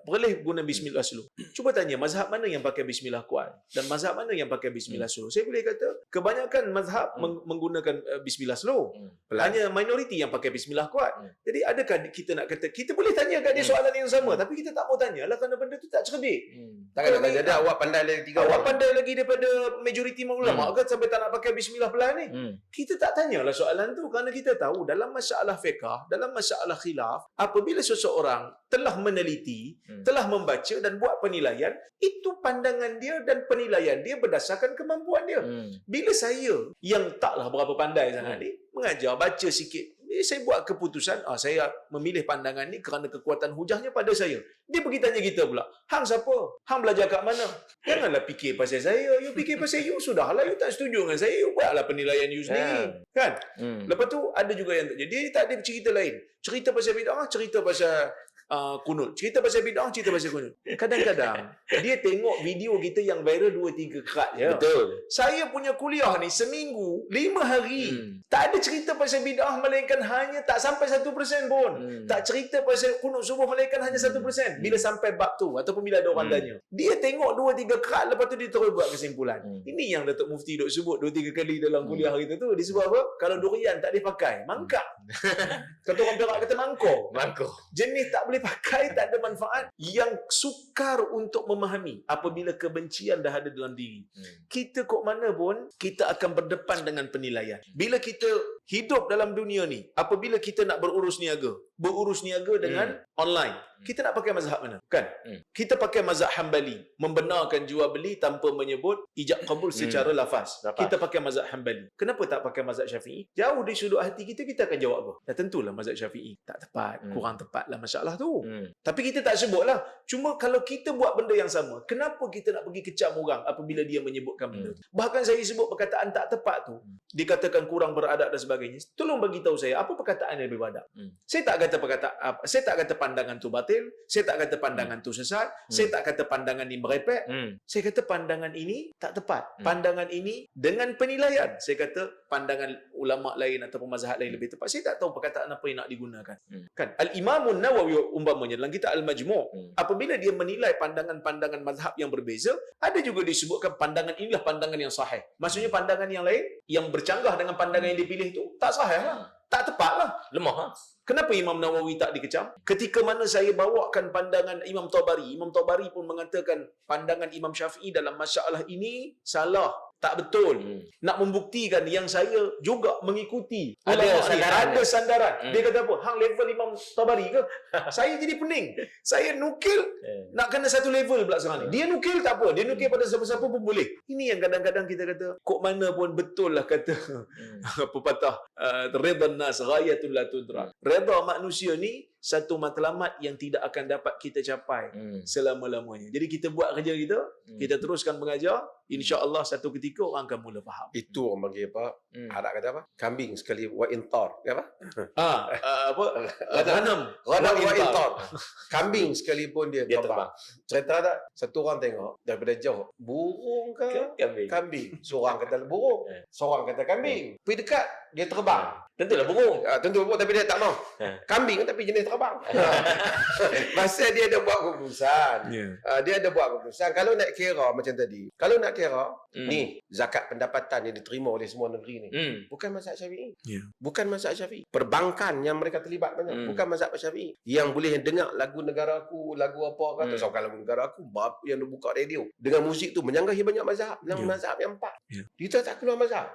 boleh guna bismillah slow. Cuba tanya mazhab mana yang pakai bismillah kuat dan mazhab mana yang pakai bismillah slow. Saya boleh kata kebanyakan mazhab menggunakan bismillah slow. Hanya minoriti yang pakai bismillah kuat. Jadi adakah kita nak kata kita boleh tanya kat dia soalan yang sama tapi kita tak mau tanya lah kerana benda tu tak cerdik. Takkan nak tanya dia awak pandai lagi 3 Awak orang. pandai lagi daripada majoriti ulama kan sampai tak nak pakai bismillah pelan ni. Kita tak tanyalah soalan tu kerana kita tahu dalam masalah fiqh, dalam masalah khilaf, apabila seseorang telah meneliti, telah membaca dan buat penilaian, itu pandangan dia dan penilaian dia berdasarkan kemampuan dia. Bila saya yang taklah berapa pandai sangat ni, mengajar, baca sikit, saya buat keputusan, saya memilih pandangan ni kerana kekuatan hujahnya pada saya. Dia pergi tanya kita pula, hang siapa? Hang belajar kat mana? Janganlah fikir pasal saya, you fikir pasal you. Sudahlah, you tak setuju dengan saya, you buatlah penilaian you sendiri. Kan? Lepas tu, ada juga yang tak jadi. Dia tak ada cerita lain. Cerita pasal bid'ah, cerita pasal kunut. Cerita pasal bid'ah, cerita pasal kunut. Kadang-kadang dia tengok video kita yang viral 2-3 kerat je. Betul. Saya punya kuliah ni seminggu 5 hari. Tak ada cerita pasal bid'ah melainkan hanya tak sampai 1% pun. Tak cerita pasal kunut subuh melainkan hanya 1%. Bila sampai bab tu ataupun bila ada orang tanya, dia tengok 2-3 kerat, lepas tu dia terus buat kesimpulan. Ini yang Datuk Mufti duk sebut 2-3 kali dalam kuliah kita tu. Disebut apa? Kalau durian tak dipakai, mangkak. Kata orang Perak kata mangkuk. Jenis tak boleh pakai, tak ada manfaat. Yang sukar untuk memahami apabila kebencian dah ada dalam diri. Kita kok mana pun, kita akan berdepan dengan penilaian. Bila kita hidup dalam dunia ni, apabila kita nak berurus niaga dengan online, kita nak pakai mazhab mana? Kan? Kita pakai mazhab Hanbali, membenarkan jual beli tanpa menyebut ijab kabul secara lafaz. Kita pakai mazhab Hanbali. Kenapa tak pakai mazhab Syafi'i? Jauh di sudut hati kita akan jawab apa? Dah tentulah mazhab Syafi'i tak tepat, kurang tepatlah masalah tu. Tapi kita tak sebutlah. Cuma kalau kita buat benda yang sama, kenapa kita nak pergi kecam orang apabila dia menyebutkan benda tu? Bahkan saya sebut perkataan tak tepat tu, dikatakan kurang beradab dan sebagainya. Tolong bagi tahu saya apa perkataan yang lebih beradab. Saya tak kata pandangan tu batil, saya tak kata pandangan tu sesat, saya tak kata pandangan ni merepek. Saya kata pandangan ini tak tepat. Pandangan ini dengan penilaian. Saya kata pandangan ulama lain ataupun mazhab lain lebih tepat. Saya tak tahu perkataan apa yang nak digunakan. Kan? Al-Imam Nawawi umpamanya dalam kitab Al-Majmu', apabila dia menilai pandangan-pandangan mazhab yang berbeza, ada juga disebutkan pandangan inilah pandangan yang sahih. Maksudnya pandangan yang lain yang bercanggah dengan pandangan yang dipilih tu tak sahih lah. Tak tepat lah. Lemah lah. Kenapa Imam Nawawi tak dikecam? Ketika mana saya bawakan pandangan Imam Tabari pun mengatakan pandangan Imam Syafi'i dalam masalah ini salah, tak betul. Nak membuktikan yang saya juga mengikuti ada sandaran. Dia kata apa? Hang level Imam Tabari ke? Saya jadi pening. Saya nukil nak kena satu level pula sekarang ni. Dia nukil tak apa. Dia nukil pada siapa-siapa pun boleh. Ini yang kadang-kadang kita kata, kok mana pun betul lah kata pepatah redha nas ghayatul la tudrak. Redha manusia ni satu matlamat yang tidak akan dapat kita capai selama-lamanya. Jadi kita buat kerja kita, kita teruskan mengajar, insya-Allah satu ketika orang akan mula faham. Itu orang panggil apa? Arab kata apa? Kambing sekali wa intar. Apa? Ghanam wa intar. Kambing sekalipun dia terbang. Cerita tak? Satu orang tengok daripada jauh, burung ke kambing? Seorang kata burung, seorang kata kambing. Pergi dekat, dia terbang. Tentulah burung. Tentu burung tapi dia tak mau. Kambing tapi jenis terbang. Masa dia ada buat keputusan. Dia ada buat keputusan. Kalau nak kira macam tadi. Kalau nak kira, ni zakat pendapatan yang diterima oleh semua negeri ni. Bukan mazhab Syafi'i. Bukan mazhab Syafi'i. Perbankan yang mereka terlibat banyak. Bukan mazhab Syafi'i. Yang boleh dengar lagu negara aku, lagu apa kata. So kalau lagu negara aku, bab yang dia buka radio. Dengan muzik tu menyanggahi banyak mazhab. Mazhab yang 4. Kita tak keluar mazhab.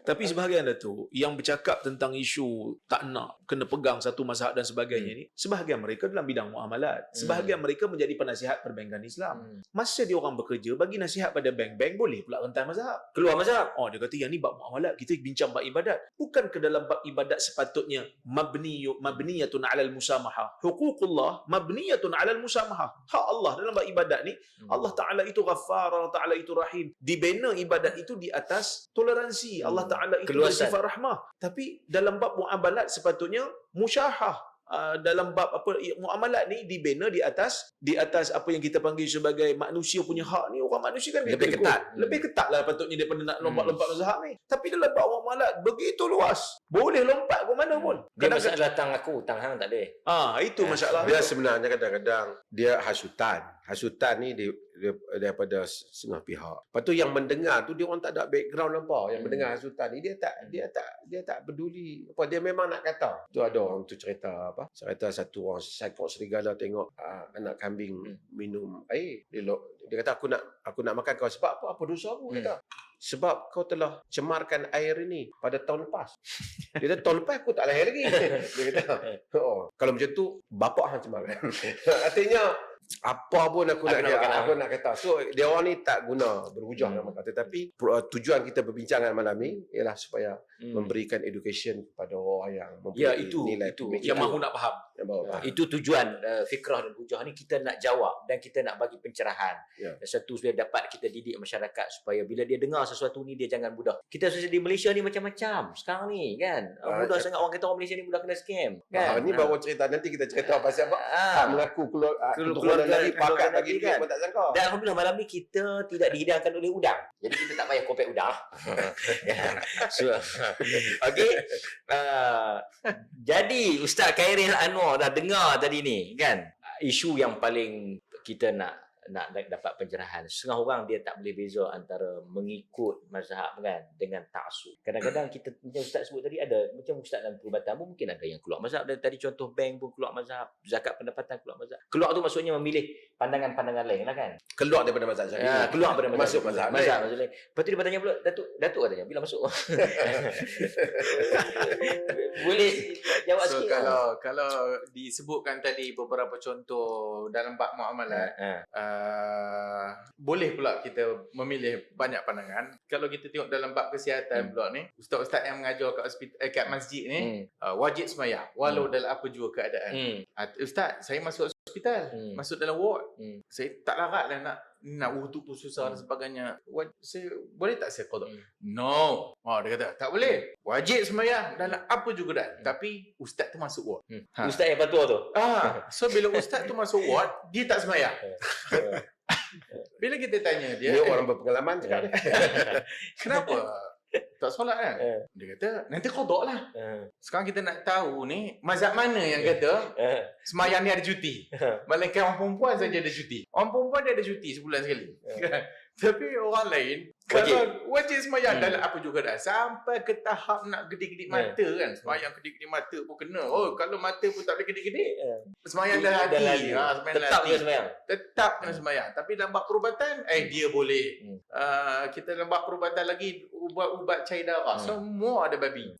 Tapi sebahagian Datuk yang bercakap tentang isu tak nak kena pegang satu mazhab dan sebagainya ni, sebahagian mereka dalam bidang muamalat, sebahagian mereka menjadi penasihat perbankan Islam. Masa dia orang bekerja bagi nasihat pada bank boleh pula rentan mazhab, keluar mazhab. Dia kata yang ni bab muamalat, kita bincang bab ibadat. Bukan ke dalam bab ibadat sepatutnya mabniyatun 'alal musamahah. Huququllah mabniyatun 'alal musamahah. Hak Allah dalam bab ibadat ni, Allah Taala itu Ghaffar, Allah Taala itu Rahim. Dibina ibadat itu di atas toleransi. Allah Taala itu bersifat rahmah. Tapi dalam bab muamalat sepatutnya musyahah. Dalam bab muamalat ni dibina di atas apa yang kita panggil sebagai manusia punya hak ni. Orang manusia kan lebih ketat lah patutnya daripada nak lompat-lompat mazhab ni. Tapi dalam bab muamalat begitu luas, boleh lompat ke mana pun. Dia masalah tang aku, tang hang tak ada. Itu masalah dia. Sebenarnya kadang-kadang dia hasutan ni daripada setengah pihak. Lepas tu yang mendengar tu dia orang tak ada background apa. Yang mendengar hasutan ni dia tak peduli apa, dia memang nak kata. Tu ada orang tu cerita satu orang seekor serigala tengok anak kambing minum air. Dia kata aku nak makan kau sebab apa dosa aku kata. Sebab kau telah cemarkan air ini pada tahun lepas. Dia kata tahun lepas aku tak lahir lagi. Dia kata kalau macam tu bapak hang cemarkan. Artinya apa pun aku nak kata. So dia orang ni tak guna berhujah nama kata, tapi tujuan kita perbincangan malam ni ialah supaya memberikan education kepada orang yang mempunyai nilai yang mahu nak faham. Itu tujuan fikrah dan hujah ni, kita nak jawab dan kita nak bagi pencerahan. Satu supaya dapat kita didik masyarakat supaya bila dia dengar sesuatu ni dia jangan mudah. Kita rasa di Malaysia ni macam-macam sekarang ni kan. Mudah sangat orang kata orang Malaysia ni mudah kena scam kan. Ni baru cerita, nanti kita cerita pasal apa. Mengaku keluar dari pakat bagi duit pun tak sangka. Dan alhamdulillah malam ni kita tidak dihidangkan oleh udang. Jadi kita tak payah kopek udang. Okey. Jadi Ustaz Khairil Anwar dah dengar tadi ni kan, isu yang paling kita nak dapat pencerahan. Setengah orang dia tak boleh beza antara mengikut mazhab kan dengan ta'assub. Kadang-kadang kita macam Ustaz sebut tadi, ada macam Ustaz dalam perubatan pun mungkin ada yang keluar mazhab. Dan tadi contoh bank pun keluar mazhab, zakat pendapatan keluar mazhab. Keluar tu maksudnya memilih pandangan-pandangan lain lah kan. Keluar daripada mazhab Syafi'i. Keluar daripada masuk mazhab lain. Lepas tu dia bertanya pula, Datuk katanya bila masuk. Boleh jawab sikit. Kalau disebutkan tadi beberapa contoh dalam bab muamalat, boleh pula kita memilih banyak pandangan. Kalau kita tengok dalam bab kesihatan pula ni, ustaz-ustaz yang mengajar kat masjid ni wajib sembahyang walau dalam apa jua keadaan. Ustaz, saya masuk hospital, masuk dalam ward, saya tak larat lah nak wuduk tu susah dan sebagainya. Saya boleh tak saya qada? No. Dia kata tak boleh. Wajib sembahyang dalam apa juga dah. Tapi ustaz tu masuk ward. Ustaz yang patua tu. So bila ustaz tu masuk ward, dia tak sembahyang. Bila kita tanya dia, orang berpengalaman cakap kenapa tak solat kan? Dia kata nanti qada lah. Sekarang kita nak tahu ni mazhab mana yang kata sembahyang ni ada cuti. Malaikat orang perempuan saja ada cuti. Orang perempuan dia ada cuti sebulan sekali. Tapi orang lain kalau wajib sembahyang dalam apa juga dah, sampai ke tahap nak gedik-gedik mata kan. Sembahyang gedik-gedik mata pun kena. Kalau mata pun tak boleh gedik-gedik, sembahyang dalam hati. Tetap kena sembahyang. Tetap kena sembahyang. Tapi dalam bab perubatan dia boleh. Kita dalam bab perubatan lagi, ubat cair darah, semua ada babi.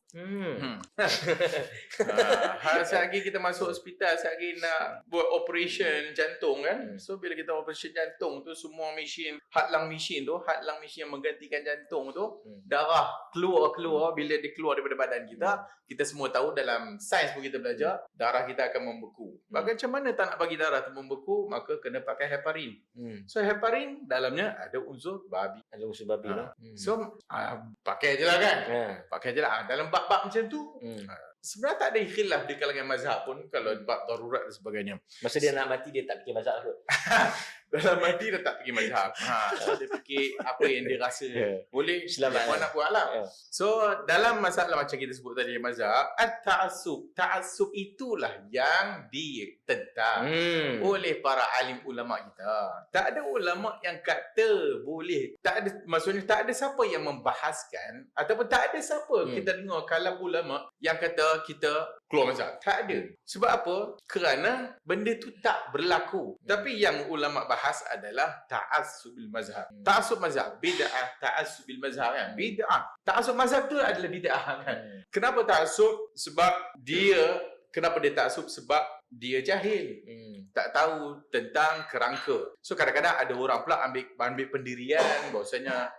Lagi kita masuk hospital, lagi nak buat operation jantung kan. So bila kita operation jantung tu, semua mesin, hadlang mesin yang menggantikan jantung tu, darah keluar. Bila dia keluar daripada badan kita, kita semua tahu dalam sains pun kita belajar, darah kita akan membeku. Macam mana tak nak bagi darah tu membeku? Maka kena pakai heparin. So heparin dalamnya ada unsur babi. So pakai je lah kan. Pakai je lah. Dalam bab-bab macam tu, sebenarnya tak ada khilaf di kalangan mazhab pun kalau bab darurat dan sebagainya. Masa dia nak mati, dia tak fikir mazhab tu. Dalam mati dia tak fikir mazhab. So dia fikir apa yang dia rasa boleh selamat nak buat lah. So dalam masalah macam kita sebut tadi mazhab, ta'assub itulah yang ditentang oleh para alim ulama kita. Tak ada ulama yang kata boleh. Tak ada, maksudnya tak ada siapa yang membahaskan ataupun tak ada siapa kita dengar kalam ulama yang kata kita keluar mazhab. Tak ada. Sebab apa? Kerana benda tu tak berlaku. Tapi yang ulama bahas adalah ta'assubil mazhab. Ta'assub mazhab, bid'ah, ta'assubil mazhab kan. Bid'ah. Ta'assub mazhab tu adalah bid'ah kan. Kenapa ta'assub? Sebab dia ta'assub? Sebab dia jahil. Tak tahu tentang kerangka. So kadang-kadang ada orang pula ambil pendirian bahawasanya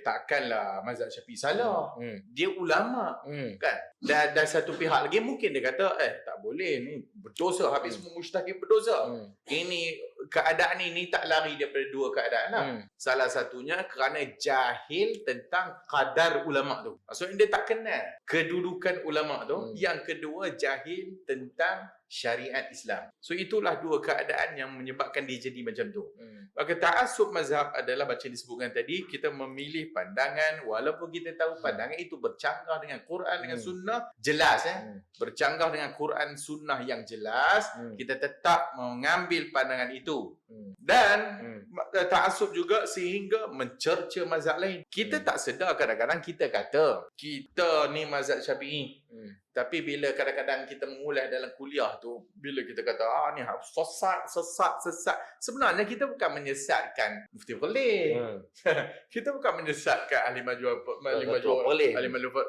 takkanlah mazhab Syafi'i salah. Dia ulama kan. Dan satu pihak lagi mungkin dia kata tak boleh ni berdosa, habis semua mujtahid berdosa. Ini keadaan ini tak lari daripada dua keadaan lah. Salah satunya kerana jahil tentang qadar ulama tu. Maksudnya dia tak kenal kedudukan ulama tu. Yang kedua jahil tentang syariat Islam. So itulah dua keadaan yang menyebabkan dia jadi macam tu. Maka ta'assub mazhab adalah macam disebutkan tadi, kita memilih pandangan walaupun kita tahu pandangan itu bercanggah dengan Quran dengan sunnah jelas bercanggah dengan Quran sunnah yang jelas, kita tetap mengambil pandangan itu. Dan ta'assub juga sehingga mencerca mazhab lain. Kita tak sedar kadang-kadang kita kata kita ni mazhab Syafi'i, Tapi bila kadang-kadang kita mengulas dalam kuliah tu, bila kita kata ni sesat, sebenarnya kita bukan menyesatkan Mufti Khalil. Kita bukan menyesatkan ahli majlis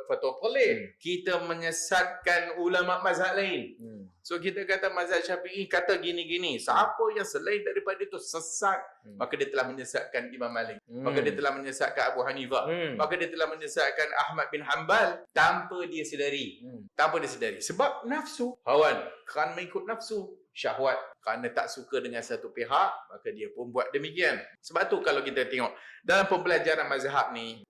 fatwa pelik. Kita menyesatkan ulama mazhab lain. So kita kata mazhab Syafi'i kata gini-gini. Siapa yang selain daripada itu sesat, maka dia telah menyesatkan Imam Malik. Maka dia telah menyesatkan Abu Hanifah. Maka dia telah menyesatkan Ahmad bin Hanbal tanpa dia sedari. Tanpa dia sedari. Sebab nafsu, hawan, kerana mengikut nafsu, syahwat, kerana tak suka dengan satu pihak, maka dia pun buat demikian. Sebab tu kalau kita tengok dalam pembelajaran mazhab ni,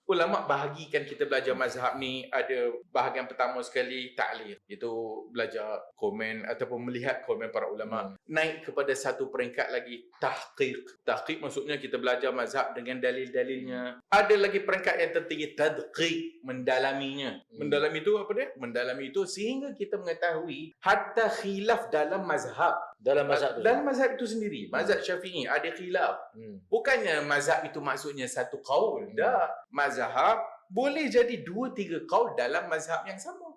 ulama bahagikan kita belajar mazhab ni, ada bahagian pertama sekali ta'lil, itu belajar komen ataupun melihat komen para ulama. Naik kepada satu peringkat lagi tahqiq. Tahqiq maksudnya kita belajar mazhab dengan dalil-dalilnya. Ada lagi peringkat yang tertinggi tadqiq, mendalaminya. Mendalami itu apa dia? Mendalami itu sehingga kita mengetahui hatta khilaf dalam mazhab. Dalam mazhab itu sendiri. Mazhab Syafi'i ada khilaf. Bukannya mazhab itu maksudnya satu qaul. Tak. Mazhab boleh jadi 2-3 qaul dalam mazhab yang sama.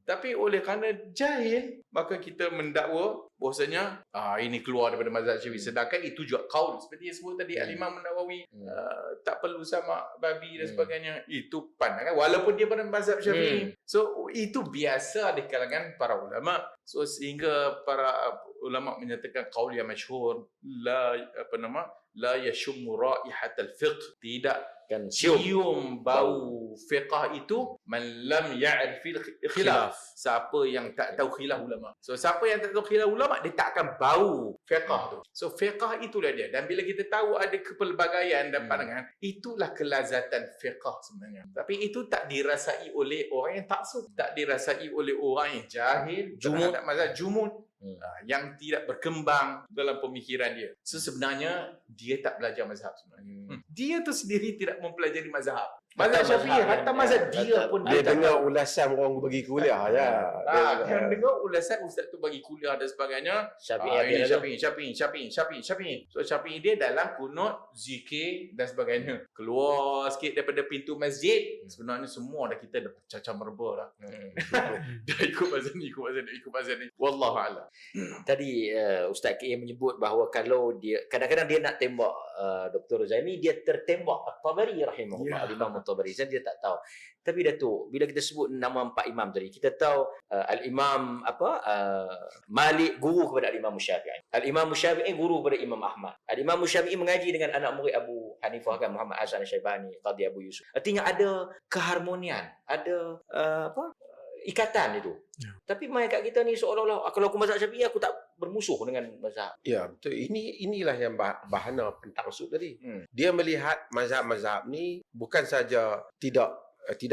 Tapi oleh kerana jahil, maka kita mendakwa bahwasanya ini keluar daripada mazhab Syafi'i. Sedangkan itu juga qaul. Seperti yang sebut tadi Al-Imam Nawawi, tak perlu sama babi dan sebagainya. Itu pandangan walaupun dia pada mazhab Syafi'i. So itu biasa di kalangan para ulama. So sehingga para ulama menyatakan qaul yang masyhur, la yashummu raihatal fiqh, tidak kan cium bau fiqh itu man lam ya'rifil khilaf, siapa yang tak tahu khilaf ulama. So siapa yang tak tahu khilaf ulama, dia tak akan bau fiqh tu. So fiqh itulah dia. Dan bila kita tahu ada kepelbagaian dan pandangan, itulah kelazatan fiqh sebenarnya. Tapi itu tak dirasai oleh orang yang taksub, tak dirasai oleh orang yang jahil, terhadap mazhab jumud, yang tidak berkembang dalam pemikiran dia. So sebenarnya dia tak belajar mazhab sebenarnya. Dia tu sendiri tidak mempelajari mazhab. Mazhab Syafi'i, hatta mazhab dia pun dia dengar ulasan orang bagi kuliah ya. Dia dengar ulasan ustaz tu bagi kuliah dan sebagainya. Syafi'i. So Syafi'i dia dalam kunut, zikir dan sebagainya. Keluar sikit daripada pintu masjid, sebenarnya semua dah kita dah cacah merba dah. Dah ikut mazhab ni. Wallahu a'lam. Tadi Ustaz KM menyebut bahawa kalau dia kadang-kadang dia nak tembak Dr. Zaimi, dia tertembak At-Tabari rahimahullah, Imam At-Tabari, dia tak tahu. Tapi Datuk, bila kita sebut nama 4 imam tadi, kita tahu Al-Imam Malik guru kepada Al-Imam Syafi'i. Al-Imam Syafi'i guru kepada Imam Ahmad. Al-Imam Syafi'i mengaji dengan anak murid Abu Hanifah kan, Muhammad Hasan Al-Syaibani, Qadhi Abu Yusuf. Artinya ada keharmonian, ada ikatan itu. Tapi mayat kita ni seolah-olah kalau aku mazhab Syafi'i, aku tak bermusuh dengan mazhab. Ya, betul. Inilah yang bahana pentaksub tadi. Dia melihat mazhab-mazhab ni bukan saja tidak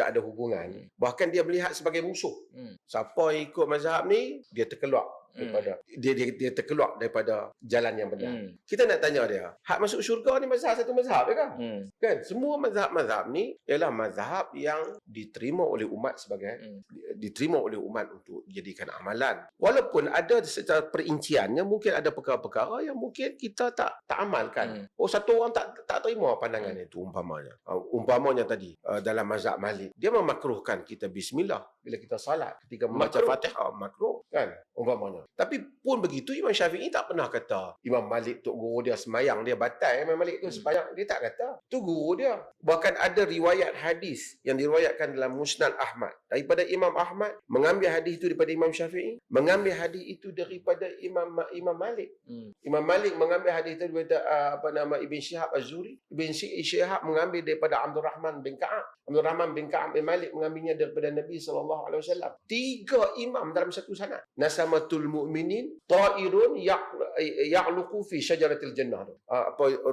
ada hubungan, bahkan dia melihat sebagai musuh. Siapa yang ikut mazhab ni, dia terkeluar daripada dia terkeluar daripada jalan yang benar. Kita nak tanya dia, hak masuk syurga ni mazhab satu mazhab dia kan? Kan semua mazhab-mazhab ni ialah mazhab yang diterima oleh umat sebagai diterima oleh umat untuk dijadikan amalan. Walaupun ada secara perinciannya mungkin ada perkara-perkara yang mungkin kita tak amalkan. Satu orang tak terima pandangan itu umpamanya tadi dalam mazhab Malik, dia memakruhkan kita bismillah bila kita salat, ketika membaca Fatihah, makruh kan umpamanya. Tapi pun begitu Imam Syafi'i tak pernah kata Imam Malik tok guru dia sembahyang dia batal, Imam Malik tu sembahyang, dia tak kata. Tu guru dia. Bahkan ada riwayat hadis yang diriwayatkan dalam Musnad Ahmad daripada Imam Ahmad mengambil hadis itu daripada Imam Syafi'i, mengambil hadis itu daripada Imam Malik. Imam Malik mengambil hadis itu daripada Ibn Syihab Az-Zuhri, Ibn Syihab mengambil daripada Abdul Rahman bin Ka'ab bin Malik mengambilnya daripada Nabi sallallahu alaihi wasallam. 3 imam dalam satu sanad. Nasamatul mu'minin ta'irun ya'luqu fi syajaratil jannah.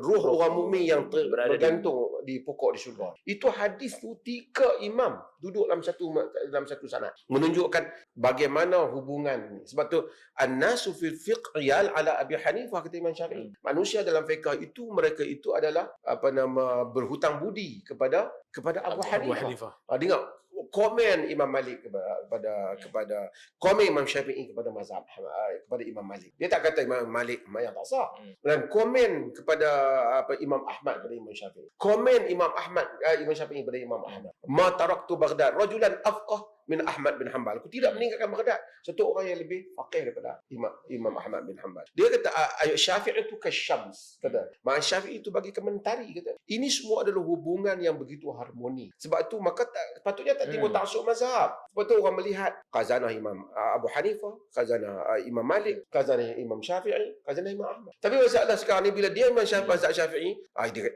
Ruh orang mukmin yang bergantung di pokok di syurga. Itu hadis tu 3 imam duduk dalam satu sanad. Menunjukkan bagaimana hubungan. Sebab tu an-nasu fil fiqh yal ala Abi Hanifah, kata Imam Syafi'i. Manusia dalam fiqh itu, mereka itu adalah berhutang budi kepada Abu Hanifah. Dengar komen Imam Malik kepada komen Imam Syafi'i kepada mazhab kepada Imam Malik. Dia tak kata Imam Malik yang tak sah. Dan komen kepada Imam Ahmad kepada Imam Syafi'i. Komen Imam Syafi'i kepada Imam Ahmad. Ma taraktu Baghdad rajulan afqah min Ahmad bin Hanbal. Aku tidak meninggalkan Baghdad. Satu orang yang lebih faqih daripada Imam Ahmad bin Hanbal. Dia kata ayat Syafi'i itu kasyams. Kata Imam Syafi'i itu bagi mentari. Kata ini semua adalah hubungan yang begitu harmoni. Sebab itu maka patutnya tak timbul taksub mazhab. Sebab itu orang melihat khazanah Imam Abu Hanifah, khazanah Imam Malik, khazanah Imam Syafi'i, khazanah Imam Ahmad. Tapi masalah sekarang ni bila dia mazhab Syafi'i,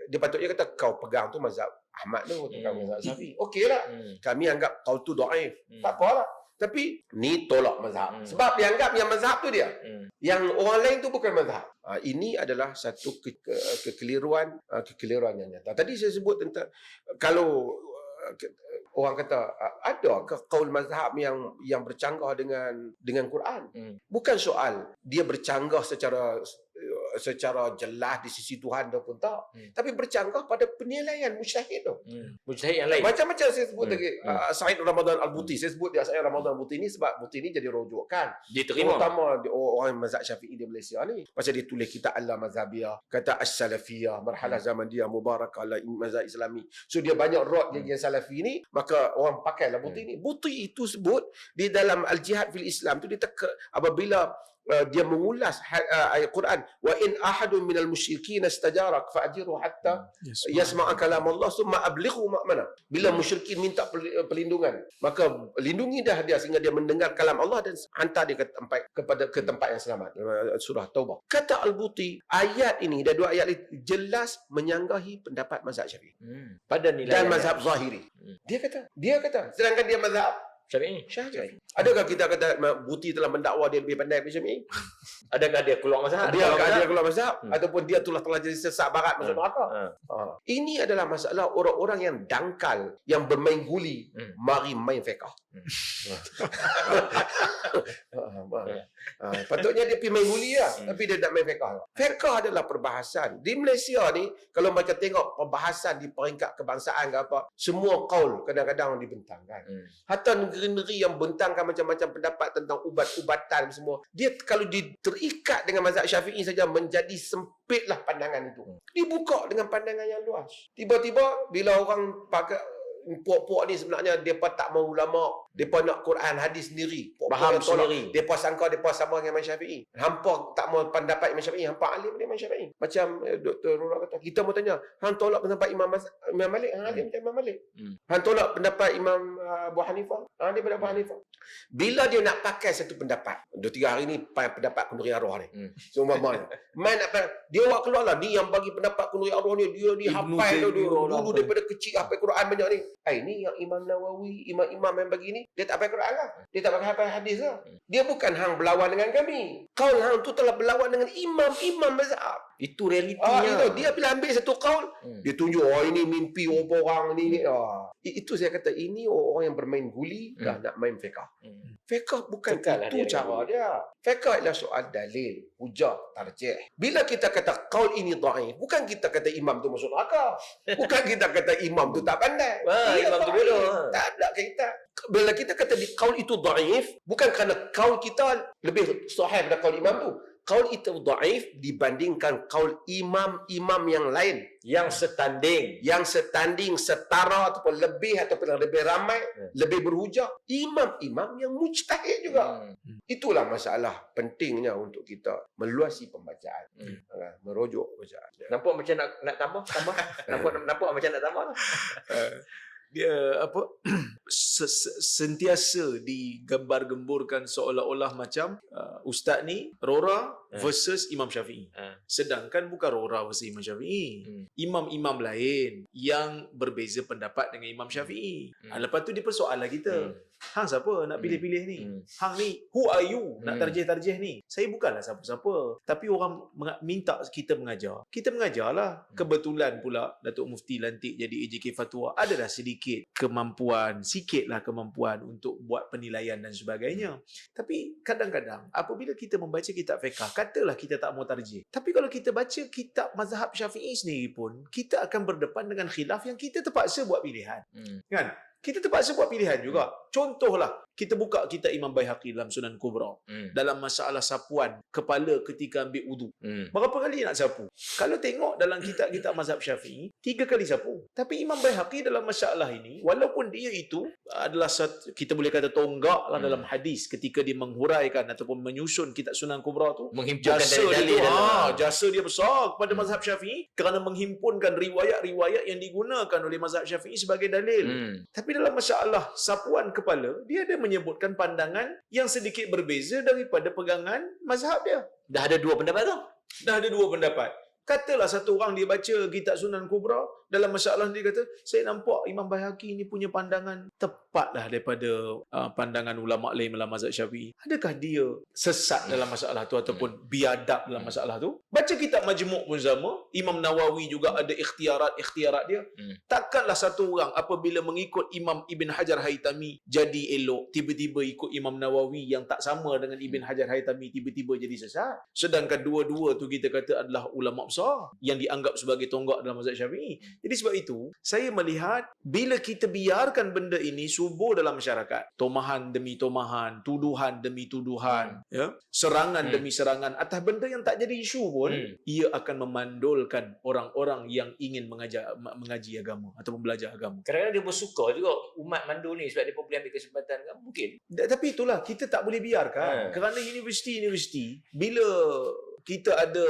dia patutnya kata kau pegang tu mazhab Ahmad tu, pegang mazhab Syafi'i. Okeylah. Kami anggap kau tu dhaif. Tak apalah. Tapi ni tolak mazhab. Sebab dia anggap yang mazhab tu dia. Yang orang lain tu bukan mazhab. Ini adalah satu kekeliruan yang nyata. Tadi saya sebut tentang kalau orang kata ada ke qaul mazhab yang bercanggah dengan Quran. Bukan soal dia bercanggah secara jelas di sisi Tuhan ataupun tak, tapi bercanggah pada penilaian mujtahid tu. Mujtahid yang lain. Macam-macam saya sebut lagi Said Ramadan Al-Buti. Saya sebut dia Said Ramadan Al-Buti ni sebab Buti ni jadi rujukan. Diterima. Terutama orang mazhab Syafi'i di Malaysia ni. Pasal dia tulis kitab Al-Mazhabiyah, kata As-Salafiyah, marhalah zaman dia mubarakah ala mazhab Islami. So dia banyak rot yang Salafi ni, maka orang pakailah Buti ni. Buti itu sebut di dalam Al-Jihad fil Islam tu dia apabila dia mengulas ayat Quran, wa in ahadun minal musyrikin istajarak fa'jiru hatta yasma'a kalam Allah summa ablighu ma'mana. Bila musyrikin minta perlindungan, maka lindungi dah dia sehingga dia mendengar kalam Allah dan hantar dia ke tempat yang selamat. Surah Taubah. Kata Al-Buti, ayat ini dan dua ayat ini jelas menyanggahi pendapat mazhab Syafi'i. Pada nilai Dan mazhab Zahiri. Dia kata sedangkan dia mazhab Syafi'i. Adakah kita kata Buti telah mendakwa dia lebih pandai daripada Syafi'i? Adakah dia keluar mazhab? Dia keluar mazhab ataupun dia telah jadi sesat barat masuk neraka? Ini adalah masalah orang-orang yang dangkal, yang bermain guli, mari main fiqh. Patutnya dia pergi main guli lah, tapi dia tak main fiqh. Fiqh adalah perbahasan. Di Malaysia ni, kalau mereka tengok perbahasan di peringkat kebangsaan ke apa, semua qaul kadang-kadang dibentangkan. Hatta negeri-negeri yang bentangkan macam-macam pendapat tentang ubat-ubatan semua, dia kalau terikat dengan mazhab Syafi'i saja menjadi sempitlah pandangan itu. Dibuka dengan pandangan yang luas. Tiba-tiba bila orang pakai puak-puak ni sebenarnya mereka tak mau ulama, mereka nak Quran hadis sendiri, faham sendiri. Mereka sangka mereka sama dengan Imam Syafi'i. Hampa tak mau pendapat Imam Syafi'i, hampa alim dengan Imam Syafi'i. Macam Dr. Rura kata, kita mau tanya, hang tolak pendapat Imam Malik, hang alim macam Imam Malik. Hang tolak pendapat Imam Abu Hanifah, hang dia pendapat Abu Hanifah. Bila dia nak pakai satu pendapat, 2-3 hari ni pendapat Kunuri Arwah ni. So mamanya. Dia awak keluar lah, ni yang bagi pendapat Kunuri Arwah ni, dia hafal dulu daripada kecil hafal Quran banyak ni. Ini yang Imam Nawawi, imam-imam yang bagi ni, dia tak pakai Quran lah. Dia tak pakai hafal hadis lah. Dia bukan hang berlawan dengan kami. Qaul hang tu telah berlawan dengan imam-imam mazhab. Itu realitinya. Dia bila ambil satu qaul, dia tunjuk, ini mimpi orang ni. Itu saya kata, ini orang yang bermain guli, dah nak main fiqh. Fiqh bukan itu cara dia. Fiqh adalah soal dalil, hujah, tarjih. Bila kita kata qaul ini dhaif, bukan kita kata imam tu masuk neraka. Bukan kita kata imam tu tak pandai. Imam tu bodoh. Tak ada kaitan. Bila kita kata di qaul itu dhaif, bukan kerana qaul kita lebih sahih daripada qaul imam tu. Qaul itu dhaif dibandingkan qaul imam-imam yang lain yang setanding, setara ataupun lebih ramai, lebih berhujah, imam-imam yang mujtahid juga. Itulah masalah pentingnya untuk kita meluasi pembacaan, merujuk bacaan. Nampak macam nak tambah? Nampak macam nak tambah? Dia sentiasa digembar-gemburkan seolah-olah macam ustaz ni Rora versus Imam Syafi'i. Sedangkan bukan Rora versus Imam Syafi'i. Imam-imam lain yang berbeza pendapat dengan Imam Syafi'i. Lepas tu dia persoalan kita. Hang siapa nak pilih-pilih ni? Hang ni, who are you nak tarjih-tarjih ni? Saya bukanlah siapa-siapa. Tapi orang minta kita mengajar. Kita mengajarlah. Kebetulan pula Datuk Mufti lantik jadi AJK Fatwa. Adalah sikitlah kemampuan untuk buat penilaian dan sebagainya. Tapi kadang-kadang apabila kita membaca kitab fiqh, katalah kita tak mau tarjih. Tapi kalau kita baca kitab mazhab Syafi'i sendiri pun, kita akan berdepan dengan khilaf yang kita terpaksa buat pilihan. Kan? kita terpaksa buat pilihan juga. Contohlah, kita buka kitab Imam Baihaqi dalam Sunan Kubra. Dalam masalah sapuan kepala ketika ambil wudu. Berapa kali nak sapu? Kalau tengok dalam kitab-kitab mazhab Syafi'i, 3 kali sapu. Tapi Imam Baihaqi dalam masalah ini, walaupun dia itu adalah kita boleh kata tonggak lah dalam hadis ketika dia menghuraikan ataupun menyusun kitab Sunan Kubra tu, Menghimpunkan jasa dia dalil-dalil tu, dalam. jasa dia besar kepada mazhab Syafi'i kerana menghimpunkan riwayat-riwayat yang digunakan oleh mazhab Syafi'i sebagai dalil. Tapi dalam masalah sapuan kepala, dia ada menyebutkan pandangan yang sedikit berbeza daripada pegangan mazhab dia. Dah ada 2 pendapat tu. Dah ada 2 pendapat. Katalah satu orang dia baca kitab Sunan Kubra, dalam masalah dia kata, saya nampak Imam Baihaqi ni punya pandangan tepatlah daripada pandangan ulama lain dalam mazhab Syafi'i. Adakah dia sesat dalam masalah tu ataupun biadab dalam masalah tu? Baca kitab Majmu' pun sama. Imam Nawawi juga ada ikhtiarat dia. Takkanlah satu orang apabila mengikut Imam Ibn Hajar Haytami jadi elok, tiba-tiba ikut Imam Nawawi yang tak sama dengan Ibn Hajar Haytami tiba-tiba jadi sesat. Sedangkan dua-dua tu kita kata adalah ulama besar yang dianggap sebagai tonggak dalam mazhab Syafi'i. Jadi sebab itu, saya melihat bila kita biarkan benda ini subur dalam masyarakat, tomahan demi tomahan, tuduhan demi tuduhan, ya, serangan demi serangan atas benda yang tak jadi isu pun, ia akan memandulkan orang-orang yang ingin mengaji agama ataupun belajar agama. Kadang-kadang dia bersuka juga umat mandul ni sebab dia pun boleh ambil kesempatan kan, mungkin. Tapi itulah, kita tak boleh biarkan. Kerana universiti bila kita ada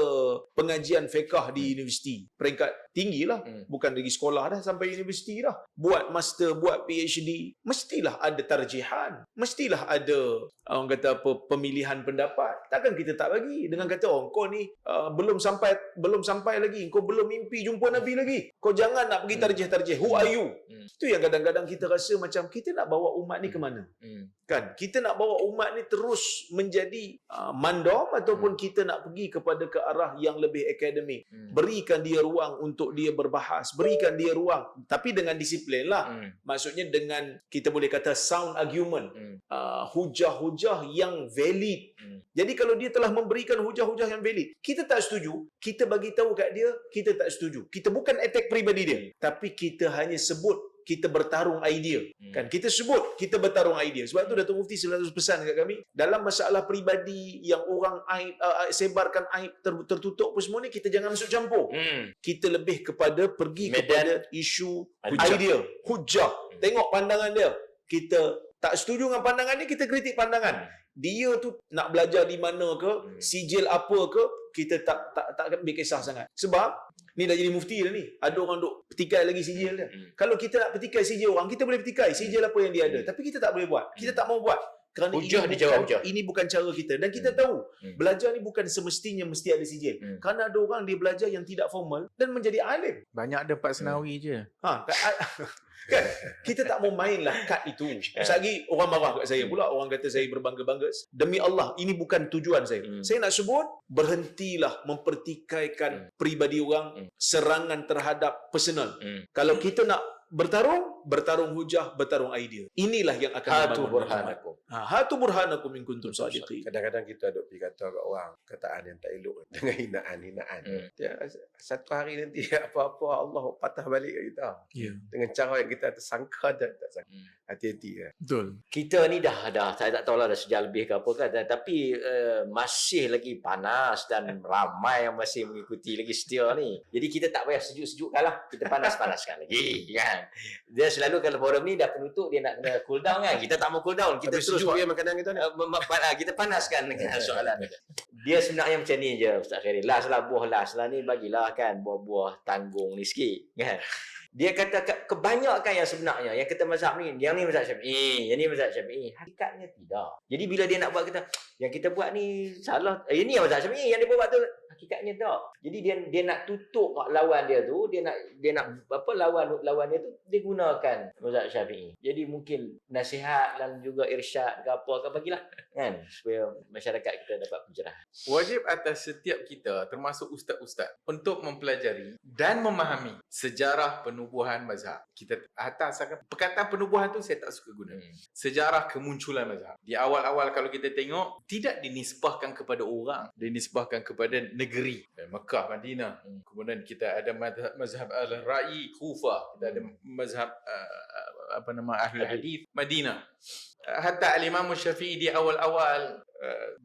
pengajian fiqh di universiti, peringkat tinggi lah, bukan lagi sekolah dah, sampai universiti dah, buat master, buat PhD, mestilah ada tarjihan, mestilah ada orang kata apa, pemilihan pendapat. Takkan kita tak bagi dengan kata, oh kau ni belum sampai lagi, kau belum mimpi jumpa Nabi lagi, kau jangan nak pergi tarjih. Who are you? Itu yang kadang-kadang kita rasa macam kita nak bawa umat ni ke mana? Kan, kita nak bawa umat ni terus menjadi mandom ataupun kita nak pergi kepada ke arah yang lebih akademik. Berikan dia ruang untuk dia berbahas, berikan dia ruang, tapi dengan disiplin lah. Maksudnya dengan, kita boleh kata sound argument, hujah-hujah yang valid. Jadi kalau dia telah memberikan hujah-hujah yang valid, kita tak setuju, kita bagi tahu kat dia kita tak setuju. Kita bukan attack peribadi dia, tapi kita hanya sebut kita bertarung idea. Kan, kita sebut kita bertarung idea. Sebab tu Datuk Mufti selalu pesan kat kami, dalam masalah peribadi yang orang sebarkan aib tertutup pun semua ni, kita jangan masuk campur. Kita lebih kepada pergi kepada isu idea, hujah. Tengok pandangan dia. Kita tak setuju dengan pandangan dia, kita kritik pandangan. Dia tu nak belajar di mana ke, sijil apa ke, kita tak ambil kisah sangat. Sebab ni dah jadi mufti dah ni. Ada orang duk petikai lagi sijil dia. Kalau kita nak petikai sijil orang, kita boleh petikai sijil apa yang dia ada. Tapi kita tak boleh buat. Kita tak mau buat. Kerana ini bukan cara kita. Dan kita tahu, belajar ni bukan semestinya mesti ada sijil. Kerana ada orang dia belajar yang tidak formal dan menjadi alim. Banyak ada Pak Senawi je. Kan? Kita tak mau mainlah kad itu. Lagi orang marah kat saya pula, orang kata saya berbangga-bangga. Demi Allah, ini bukan tujuan saya. Saya nak sebut, berhentilah mempertikaikan peribadi orang, serangan terhadap personal. Kalau kita nak bertarung hujah, bertarung idea. Inilah yang akan Hatu burhanakum. Hatu burhanakum in kuntum shadiqin. Kadang-kadang kita duk pergi kata kat orang kataan yang tak elok dengan hinaan. Satu hari nanti apa-apa Allah patah balik kat kita. Dengan cara yang kita tersangka dan tak sangka. Hati-hati ya. Betul. Kita ni dah saya tak tahulah dah sejak lebih ke apa kan, tapi masih lagi panas dan ramai yang masih mengikuti lagi setia ni. Jadi kita tak payah sejuk-sejukkan lah. Kita panas-panaskan lagi kan. Dia selalu kalau forum ni dah penutup, dia nak kena cool down kan. Kita tak mau cool down. Kita tapi terus sejuk makanan kita ni. Kita panaskan dengan soalan. Dia sebenarnya macam ni je Ustaz Khairi. Last lah ni bagilah kan buah-buah tanggung ni sikit kan. Dia kata kebanyakan yang sebenarnya yang kata mazhab ni, yang ni mazhab Syafi'i, yang ni mazhab Syafi'i, hakikatnya tidak. Jadi bila dia nak buat kata yang kita buat ni salah, ini yang mazhab Syafi'i, yang dia buat tu hakikatnya tak. Jadi dia nak tutup lawan dia tu, dia nak apa, lawan dia tu dia gunakan mazhab Syafi'i. Jadi mungkin nasihat dan juga irsyad ke apa bagilah kan, supaya masyarakat kita dapat pencerahan. Wajib atas setiap kita, termasuk ustaz-ustaz, untuk mempelajari dan memahami sejarah penubuhan mazhab. Kita atas perkataan penubuhan tu saya tak suka guna. Sejarah kemunculan mazhab. Di awal-awal kalau kita tengok, tidak dinisbahkan kepada orang, dinisbahkan kepada negeri negeri, Mekah, Madinah. Kemudian kita ada mazhab al-ra'i Kufah, kita ada mazhab ahli hadis Madinah. Hatta al-Imam Syafi'i di awal-awal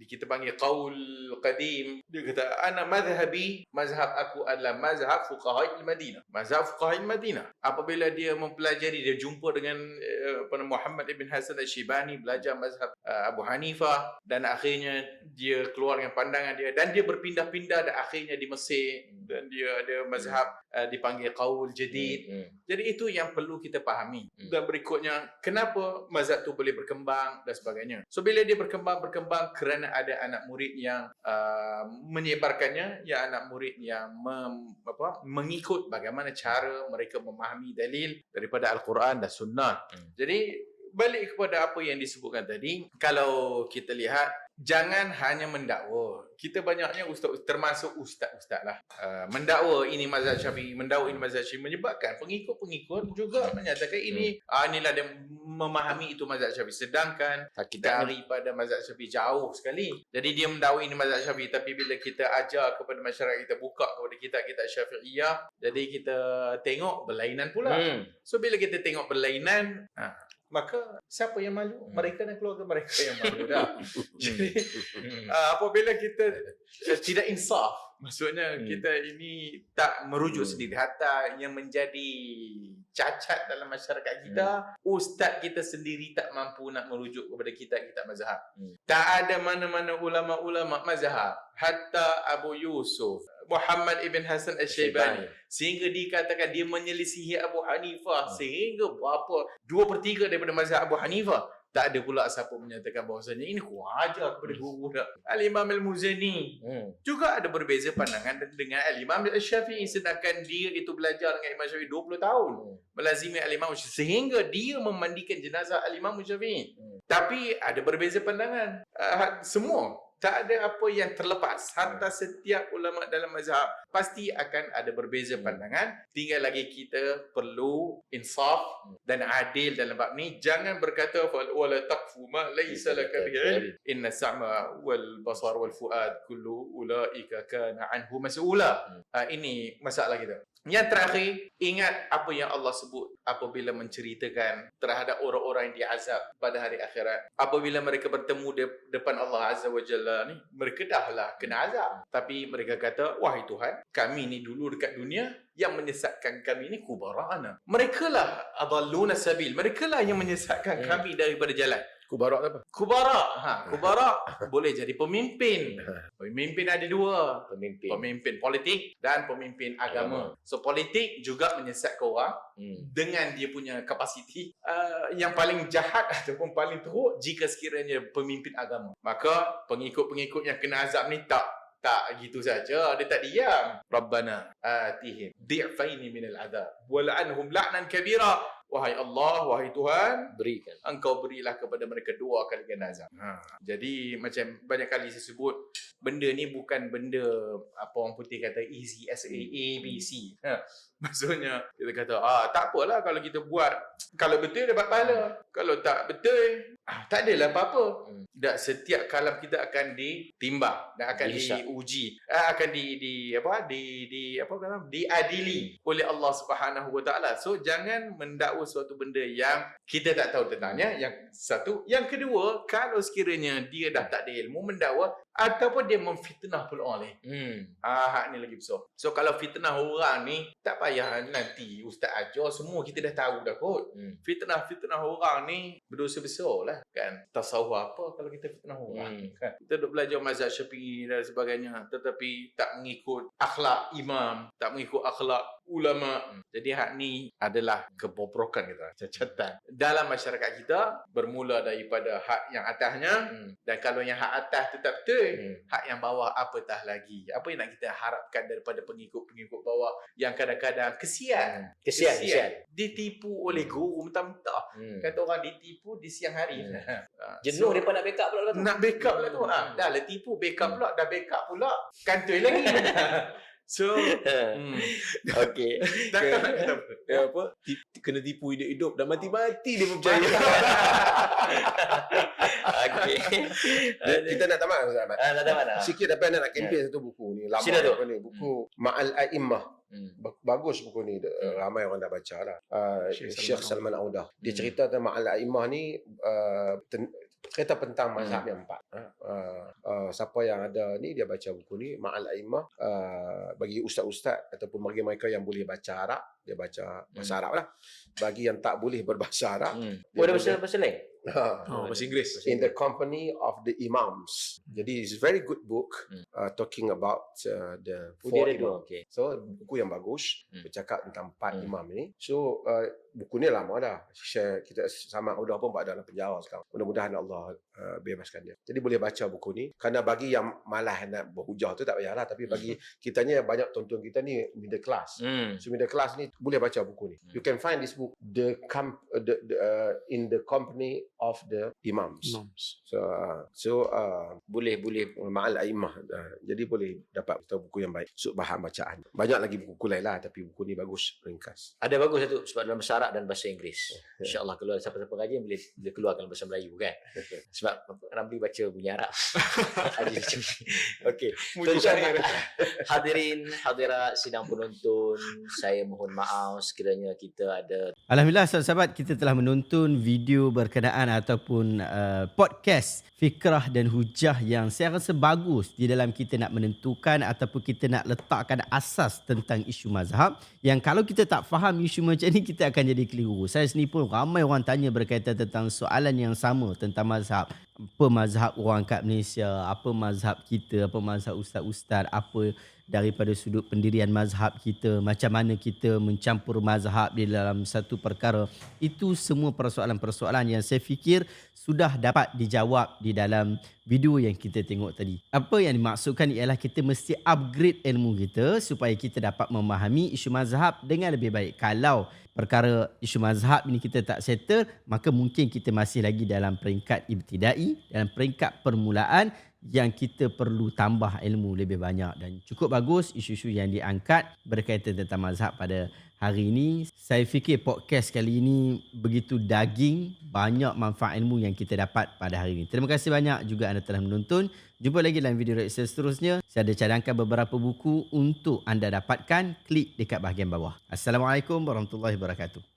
kita panggil qaul qadim, dia kata ana mazhab aku adalah mazhab fuqaha al-Madinah. Mazhab fuqaha al-Madinah. Apabila dia mempelajari, dia jumpa dengan Muhammad ibn Hasan al-Shibani, belajar mazhab Abu Hanifah, dan akhirnya dia keluar dengan pandangan dia, dan dia berpindah-pindah, dan akhirnya di Mesir, dan dia ada mazhab dipanggil qaul jadid. Jadi itu yang perlu kita fahami. Dan berikutnya, kenapa mazhab tu boleh berkembang dan sebagainya. So bila dia berkembang kerana ada anak murid yang menyebarkannya, ya anak murid yang mengikut bagaimana cara mereka memahami dalil daripada Al-Quran dan Sunnah. Jadi balik kepada apa yang disebutkan tadi, kalau kita lihat, jangan hanya mendakwa. Kita banyaknya ustaz, termasuk ustaz-ustaz lah, mendakwa ini mazhab Syafi'i, mendakwa ini mazhab Syafi'i, menyebabkan pengikut-pengikut juga menyatakan ini inilah dia memahami itu mazhab Syafi'i, sedangkan daripada mazhab Syafi'i jauh sekali. Jadi dia mendakwa ini mazhab Syafi'i, tapi bila kita ajar kepada masyarakat, kita buka kepada kitab-kitab Syafi'iyah, jadi kita tengok berlainan pula. So bila kita tengok berlainan, maka siapa yang malu? Mereka dan keluarga mereka yang malu dah. Jadi apabila kita tidak insaf, maksudnya kita ini tak merujuk sendiri, hatta yang menjadi cacat dalam masyarakat kita, ustaz kita sendiri tak mampu nak merujuk kepada kitab-kitab mazhab. Tak ada mana-mana ulama-ulama mazhab, hatta Abu Yusuf, Muhammad ibn Hasan al-Shaybani, sehingga dikatakan dia menyelisihi Abu Hanifah, sehingga berapa 2/3 daripada mazhab Abu Hanifah. Tak ada pula siapa menyatakan bahawasanya ini kurang ajar kepada guru dah. Al-Imam Al-Muzani juga ada berbeza pandangan dengan Al-Imam Al-Syafi'i, sedangkan dia itu belajar dengan Imam Syafi'i 20 tahun, melazimi Al-Imam Syafi'i, sehingga dia memandikan jenazah Al-Imam Syafi'i. Tapi ada berbeza pandangan. Semua tak ada apa yang terlepas. Hatta setiap ulama dalam mazhab pasti akan ada berbeza pandangan. Tinggal lagi kita perlu insaf dan adil dalam bab ni. Jangan berkata wala taqfu ma laysa laka bihi, inna sam'a wal basar wal fuad kullu ulaika kana anhu mas'ula. Ini masalah kita. Yang terakhir, ingat apa yang Allah sebut apabila menceritakan terhadap orang-orang yang diazab pada hari akhirat. Apabila mereka bertemu depan Allah Azza wa Jalla ni, mereka dahlah kena azab. Tapi mereka kata, wahai Tuhan, kami ni dulu dekat dunia, yang menyesatkan kami ni kubara'ana. Mereka lah adalluna sabil. Mereka lah yang menyesatkan kami daripada jalan. Kubarak apa? Kubarak. Kubarak boleh jadi pemimpin. Pemimpin ada dua. Pemimpin politik dan pemimpin agama. So politik juga menyesatkan orang dengan dia punya kapasiti. Yang paling jahat ataupun paling teruk jika sekiranya pemimpin agama. Maka pengikut-pengikut yang kena azab ni tak gitu saja, dia tak diam. Rabbana atihim di'faini minal azab wa la'anhum la'nan kabira. Wahai Allah, wahai Tuhan, berikan, Engkau berilah kepada mereka 2 kali ganda azab. Jadi macam banyak kali saya sebut, benda ni bukan benda apa orang putih kata easy as A, B, C. Maksudnya kita kata tak apalah kalau kita buat, kalau betul dapat pahala, kalau tak betul tak adalah apa-apa. Dan setiap kalam kita akan ditimbang dan akan diuji, akan diadili oleh Allah Subhanahu wa taala. So jangan mendakwa suatu benda yang kita tak tahu tentangnya. Yang satu, yang kedua, kalau sekiranya dia dah tak ada ilmu mendakwa ataupun dia memfitnah pula orang lain. Hak ni lagi besar. So kalau fitnah orang ni tak payah nanti ustaz ajar, semua kita dah tahu dah kot. Fitnah orang ni berdosa besar lah kan. Tasawuf apa kalau kita fitnah orang kan. Kita duk belajar mazhab Syafi'i dan sebagainya, tetapi tak mengikut akhlak imam, tak mengikut akhlak ulama. Jadi hak ni adalah kebobrokan kita, cacatan dalam masyarakat kita, bermula daripada hak yang atasnya, dan kalau yang hak atas tu tak betul, hak yang bawah apatah lagi. Apa yang nak kita harapkan daripada pengikut-pengikut bawah yang kadang-kadang kesian. Ditipu oleh guru mentah-mentah. Kata orang ditipu di siang hari. Jenuh depa nak backup pula tu. Nak backup pula tu. Dah lah tipu, backup pula, dah backup pula. Kantoi lagi. So, okey. Tak kata Kena tipu hidup-hidup, dah mati-mati dia percaya. Okey. Kita nak tamat Ustaz Ahmad. Nak tamat dah. Sikit tapi nak kempen satu buku ni. Lama Sila tu. buku ni. Buku Ma'al A'immah. Bagus buku ni. Ramai orang dah baca lah. Syekh Salman Audah. Dia cerita tentang Ma'al A'immah ni cerita tentang mazhab yang 4. Siapa yang ada ni dia baca buku ni Ma'al A'immah, bagi ustaz-ustaz ataupun bagi mereka yang boleh baca Arab, dia baca bahasa Arab lah. Bagi yang tak boleh berbahasa Arab, Ada bahasa lain? Bahasa Inggeris. In the Company of the Imams. Jadi it's a very good book talking about the Dia four ada dua. imam. Okey. So buku yang bagus bercakap tentang 4 imam ni. So buku ni lama dah. Share kita sama udah pun dalam penjara sekarang. Mudah-mudahan Allah bebaskan dia. Jadi boleh baca buku ni. Kerana bagi yang malas nak berhujah tu tak payahlah, tapi bagi kitanya banyak tonton kita ni middle class. So middle class ni boleh baca buku ni. You can find this book in the company of the imams. So Boleh. Ma'al A'immah. Jadi boleh dapat buku yang baik. Bahan bacaan. Banyak lagi buku lain lah, tapi buku ni bagus, ringkas. Ada bagus satu sebab dalam bahasa Arab dan bahasa Inggeris. InsyaAllah kalau ada siapa-siapa kajian boleh keluarkan bahasa Melayu kan. Sebab Ramli baca bunyi Arab. Okey. Tuan-tuan, hadirin, hadirat, sidang penonton, saya mohon maaf sekiranya kita ada Alhamdulillah sahabat-sahabat, kita telah menonton video berkenaan ataupun podcast fikrah dan hujah yang saya rasa bagus di dalam kita nak menentukan ataupun kita nak letakkan asas tentang isu mazhab, yang kalau kita tak faham isu macam ni kita akan jadi keliru. Saya sendiri pun ramai orang tanya berkaitan tentang soalan yang sama tentang mazhab. Apa mazhab orang kat Malaysia, apa mazhab kita, apa mazhab ustaz-ustaz, apa daripada sudut pendirian mazhab kita, macam mana kita mencampur mazhab di dalam satu perkara. Itu semua persoalan-persoalan yang saya fikir sudah dapat dijawab di dalam video yang kita tengok tadi. Apa yang dimaksudkan ialah kita mesti upgrade ilmu kita supaya kita dapat memahami isu mazhab dengan lebih baik. Kalau perkara isu mazhab ini kita tak settle, maka mungkin kita masih lagi dalam peringkat ibtidai, dalam peringkat permulaan yang kita perlu tambah ilmu lebih banyak. Dan cukup bagus isu-isu yang diangkat berkaitan tentang mazhab pada hari ini. Saya fikir podcast kali ini begitu daging, banyak manfaat ilmu yang kita dapat pada hari ini. Terima kasih banyak juga anda telah menonton. Jumpa lagi dalam video reaction seterusnya. Saya ada cadangkan beberapa buku untuk anda dapatkan. Klik dekat bahagian bawah. Assalamualaikum warahmatullahi wabarakatuh.